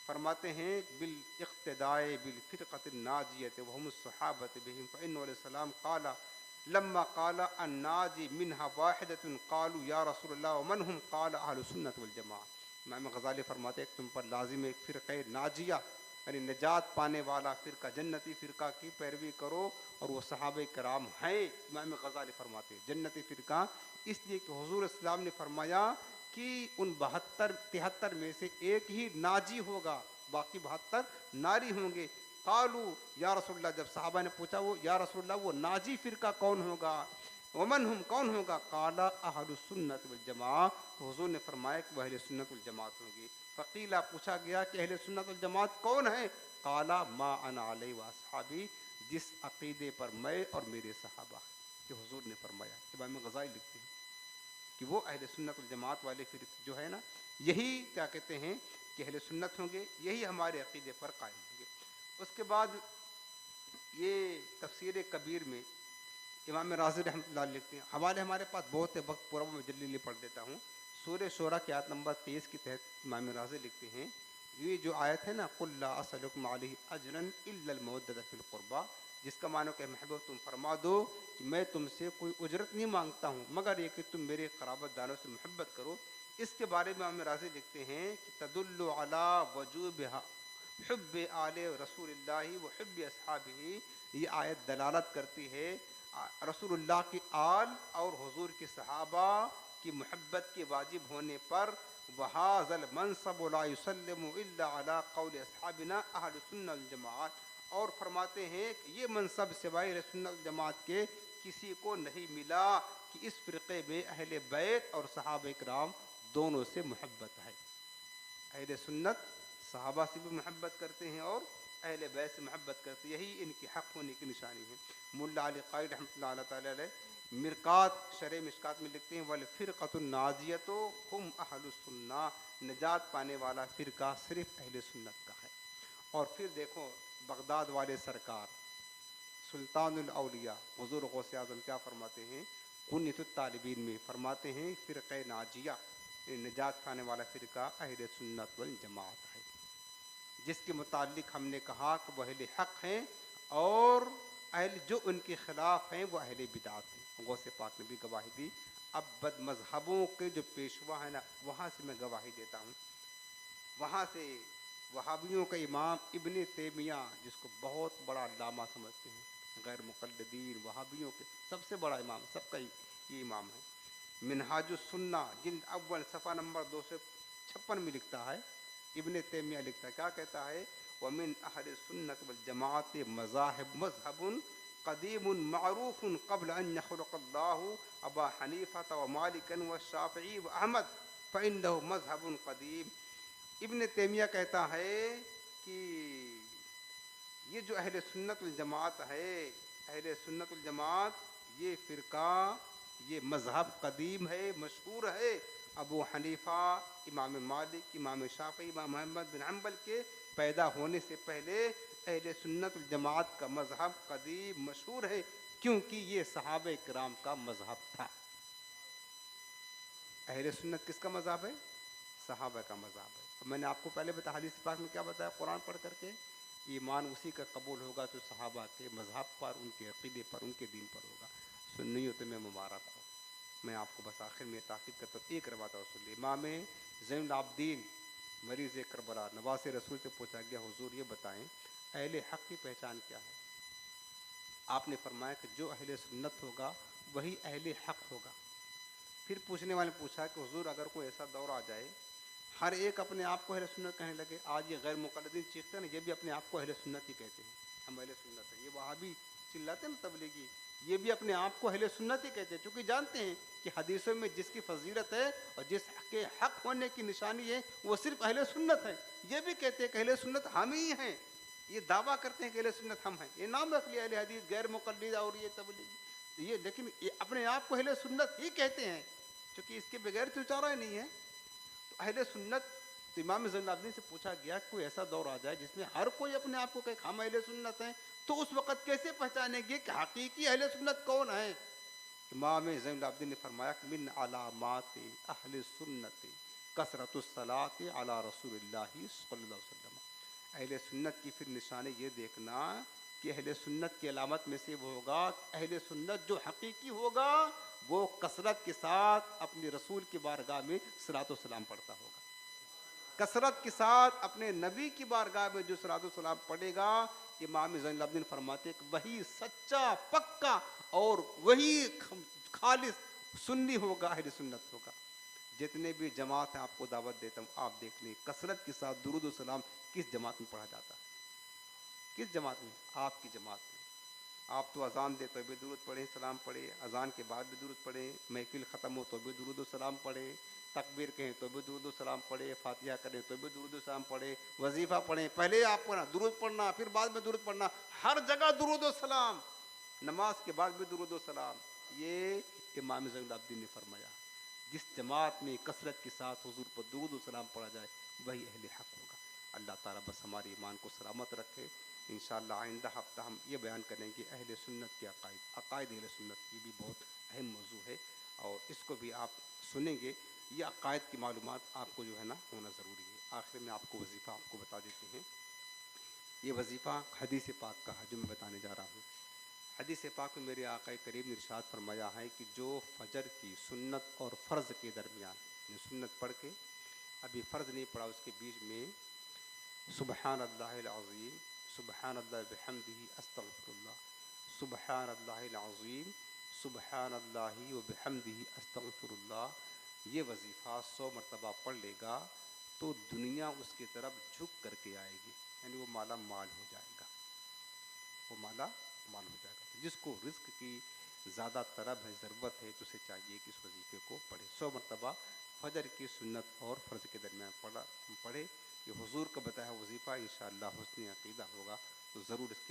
[SPEAKER 1] फरमाते हैं बिल इक़्तिदाए बिल फ़िरक़तिन नाजियत व हुमुस सहाबत बिहिम फ़इन्नहु अलैहिस्सलाम क़ाला लम्मा क़ाला अन्नाजी मिनहा वाहिदतुन क़ालू या रसूलल्लाह व मन हुम क़ाला अहलुस सुन्नत वल जमाअह। इमाम गज़ाली फरमाते हैं तुम पर लाजिम एक फ़िरक़े नाजिया यानी निजात पाने वाला फ़िरका, जन्नती फ़िरका की पैरवी करो, और वो सहाबे कराम हैं। इमाम गज़ाली फरमाते हैं जन्नती फ़िरका इसलिए कि हुज़ूर इस्लाम ने फरमाया कि उन 73 में से एक ही नाजी होगा, बाकी 72 नारी होंगे। कालू या रसूलल्लाह, जब साहबा ने पूछा वो या रसूलल्लाह वो नाजी फ़िरका कौन होगा, वमन हम कौन होगा, काला अहलुस सुन्नत वल जमाअह, तो हुज़ूर ने फरमाया कि वह अहले सुन्नत वल जमाअत होगी। फ़कीला, पूछा गया कि अहले सुन्नत वल जमाअत कौन है, काला मा अना अलैहि व अस्हाबी, जिस अक़ीदे पर मैं और मेरे सहाबा, कि हुज़ूर ने फरमाया। इमाम गज़ाली लिखते हैं कि वो अहले सुन्नत वल जमाअत वाले फिर जो है ना, यही क्या कहते हैं कि अहले सुन्नत होंगे, यही हमारे अक़ीदे पर कायम होंगे। उसके बाद ये तफ़सीर कबीर में इमाम राज़ी रहमतुल्लाह अलैह लिखते हैं, हवाले हमारे पास बहुत है, वक्त पूरा मैं जल्दी पढ़ देता हूँ। सूरह शूरा की आयत नंबर 23 के तहत इमाम राज़ी लिखते हैं, ये जो आयत है ना, कुल ला असअलुकुम अलैहि अजरन इल्लल मवद्दत फिल क़ुरबा, जिसका मानो कि महबूब तुम फरमा दो कि मैं तुमसे कोई उजरत नहीं मांगता हूँ मगर ये कि तुम मेरे क़राबतदारों से मोहब्बत करो। इसके बारे में इमाम राज़ी लिखते हैं कि तदुल्लु अला वजूबिहा हुब्बे आले रसूलिल्लाहि व हुब्बे अस्हाबिही, ये आयत दलालत करती है रसूलुल्लाह की आल और हुजूर के सहाबा की मोहब्बत के वाजिब होने पर। वहाज़ल मनसब ला युसल्लिमु इल्ला अला क़ौल अस्हाबिना अहलुस सुन्नह वल जमाअत, और फरमाते हैं कि ये मनसब सिवाय अहले सुन्नत वल जमाअत के किसी को नहीं मिला कि इस फ़िरक़े में अहले बैत और सहाबा किराम दोनों से मोहब्बत है। अहले सुन्नत सहाबा से भी मोहब्बत करते हैं और अहले बैत से मोहब्बत करते हैं, यही इनके हक़ होने की निशानी है। मुल्ला अली क़ारी रहमतुल्लाह तआला अलैह मिरकात शरह मिशकात में लिखते हैं वल फ़िरक़तुन नाजियतु हुम अहलुस सुन्नह, निजात पाने वाला फ़िरका सिर्फ़ अहले सुन्नत का है। और फिर देखो बगदाद वाले सरकार सुल्तानुल औलिया हुज़ूर गौसे आज़म क्या फरमाते हैं, कुन्यतुत तालिबीन में फरमाते हैं फ़िरक़े नाजिया निजात पाने वाला फ़िरका अहले सुन्नत वल जमाअत है, जिसके मुताल्लिक़ हमने कहा कि वह अहले हक़ हैं और अहले जो उनके ख़िलाफ़ हैं वो अहले बिदात हैं। गौसे पाक ने भी गवाही दी। अब बद मज़हबों के जो पेशवा है ना, वहाँ से मैं गवाही देता हूँ। वहाँ से वहाबियों का इमाम इब्ने तैमिया, जिसको बहुत बड़ा अल्लामा समझते हैं, गैर मुक़ल्लिदीन वहाबियों के सबसे बड़ा इमाम, सबका ये इमाम है। मिनहाजुस सुन्ना जिल्द अव्वल सफ़ा नंबर 256 में लिखता है, इब्ने तैमिया लिखता है, क्या कहता है, वमिन अहले सुन्नत वल जमाअत मज़हबुन क़दीमुन मअरूफ़ुन क़ब्ल अन यख़्लुक़ल्लाहु अबा हनीफ़ा व मालिकन व शाफ़िई व अहमद फ़इन्नहु मज़हबुन क़दीम। इब्ने तैमिया कहता है कि ये जो अहले सुन्नत वल जमाअत है, अहले सुन्नत वल जमाअत ये फ़िरका, ये मज़हब कदीम है, मशहूर है। अबू हनीफ़ा, इमाम मालिक, इमाम शाफ़ी, इमाम अहमद बिन हम्बल के पैदा होने से पहले अहले सुन्नत वल जमाअत का मज़हब कदीम मशहूर है, क्योंकि ये सहाबा किराम का मज़हब था। अहले सुन्नत किसका मज़हब है? सहाबा का मज़हब है। और मैंने आपको पहले बताया, हदीस पाक में क्या बताया, कुरान पढ़ करके, ईमान उसी का कबूल होगा जो सहाबा के मज़हब पर, उनके अक़ीदे पर, उनके दीन पर होगा। सुन्नियों तुम्हें मुबारक हो। मैं आपको बस आखिर में ताक़ीद करता हूँ, एक रवायत और सुन ली। इमाम ज़ैनुल आबिदीन मरीज़ करबला नवासे रसूल से पूछा गया, हुज़ूर ये बताएं अहले हक़ की पहचान क्या है? आपने फरमाया कि जो अहले सुन्नत होगा वही अहले हक़ होगा। फिर पूछने वाले ने पूछा कि हुज़ूर अगर कोई ऐसा दौर आ जाए
[SPEAKER 2] हर एक अपने आप को अहले सुन्नत कहने लगे। आज ये गैर मुक़ल्लिदीन चीखते हैं ना, ये भी अपने आप को अहले सुन्नत ही कहते हैं, हम अहले सुन्नत हैं। ये वहाबी चिल्लाते हैं ना तबलीगी, ये भी अपने आप को अहले सुन्नत ही कहते हैं, क्योंकि जानते हैं कि हदीसों में जिसकी फजीलत है और जिसके हक होने की निशानी है वो सिर्फ अहले सुन्नत है। ये भी कहते हैं कि अहले सुन्नत हम ही हैं, ये दावा करते हैं कि अहले सुन्नत हम हैं, ये नाम रख लिया अहले हदीस, गैर मुक़ल्लिद और ये तबलीगी, ये लेकिन ये अपने आप को अहले सुन्नत ही कहते हैं, क्योंकि इसके बगैर तो चारा ही नहीं है। तो अहले सुन्नत, तो इमाम ज़ैनुल से पूछा गया कोई ऐसा दौर आ जाए जिसमें हर कोई अपने आप को कहे हम अहले सुन्नत हैं, तो उस वक़्त कैसे पहचानेंगे कि हकीकी अहले सुन्नत कौन है? इमाम ज़ैनुल ने फरमाया कि मिन अलामात अहले सुन्नत कसरतुस सलात अला रसूलिल्लाहि सल्लल्लाहु अलैहि वसल्लम। अहले सुन्नत की फिर निशानी ये देखना कि अहले सुन्नत की अलामत में से वो होगा, अहले सुन्नत जो हकीकी होगा वो कसरत के साथ अपने रसूल की बारगाह में सलातो सलाम पढ़ता होगा, कसरत के साथ अपने नबी की बारगाह में जो सलातो सलाम पढ़ेगा। इमाम ज़ैनुल फरमाते कि वही सच्चा पक्का और वही खालिस सुन्नी होगा, अहले सुन्नत होगा। जितने भी जमात हैं आपको दावत देता हूँ, आप देख लें कसरत के साथ दुरूद व सलाम किस जमात में पढ़ा जाता है, किस जमात में? आपकी जमात में। आप तो अजान दे तो भी दुरूद पढ़े, सलाम पढ़े, अजान के बाद भी दुरूद पढ़े, महफिल ख़त्म हो तो भी दुरूद व सलाम पढ़े, तकबीर कहें तो भी दुरूद व सलाम पढ़े, फातिहा करें तो भी दुरूद व सलाम पढ़े, वजीफ़ा पढ़ें, पहले आपको ना दुरूद पढ़ना, फिर बाद में दुरूद पढ़ना, हर जगह दुरूद व सलाम, नमाज के बाद भी दुरूद व सलाम। ये इमाम ज़ैनुल ने फरमाया, जिस जमात में कसरत के साथ हुजूर पर दुरूद व सलाम पढ़ा जाए वही अहले हक़ होगा। अल्लाह ताला बस हमारे ईमान को सलामत रखे। इंशाअल्लाह आइंदा हफ्ता हम ये बयान करेंगे अहले सुन्नत के अकायद, अकायद अहले सुन्नत की भी बहुत अहम मौजू है और इसको भी आप सुनेंगे। ये अकायद की मालूमात आपको जो है ना होना ज़रूरी है। आखिर में आपको वजीफ़ा आपको बता देते हैं। ये वजीफ़ा हदीस पाक का है जो मैं बताने जा रहा हूँ। हदीस पाक में मेरे आका करीम ने इरशाद फरमाया है कि जो फजर की सुन्नत और फ़र्ज़ के दरमियान, सुन्नत पढ़ के अभी फ़र्ज़ नहीं पढ़ा उसके बीच में सुबहानल्लाहिल अज़ीम, सुबहानल्लाहि बिहम्दिही अस्तग़फिरुल्लाह, सुबहानल्लाहिल अज़ीम, सुबहानल्लाहि व बिहम्दिही अस्तग़फिरुल्लाह, ये वजीफ़ा 100 मरतबा पढ़ लेगा तो दुनिया उसकी तरफ झुक करके आएगी, यानी वो माला माल हो जाएगा, वो माला माल हो जाएगा। जिसको रिस्क की ज़्यादा तलब है, ज़रूरत है, तो उसे चाहिए कि इस वजीफ़े को पढ़े। 100 मरतबा फजर की सुन्नत और फ़र्ज़ के दरमियान पढ़े। ये हुजूर का बताया वजीफ़ा इंशाअल्लाह हुस्न अक़ीदा होगा तो ज़रूर इसकी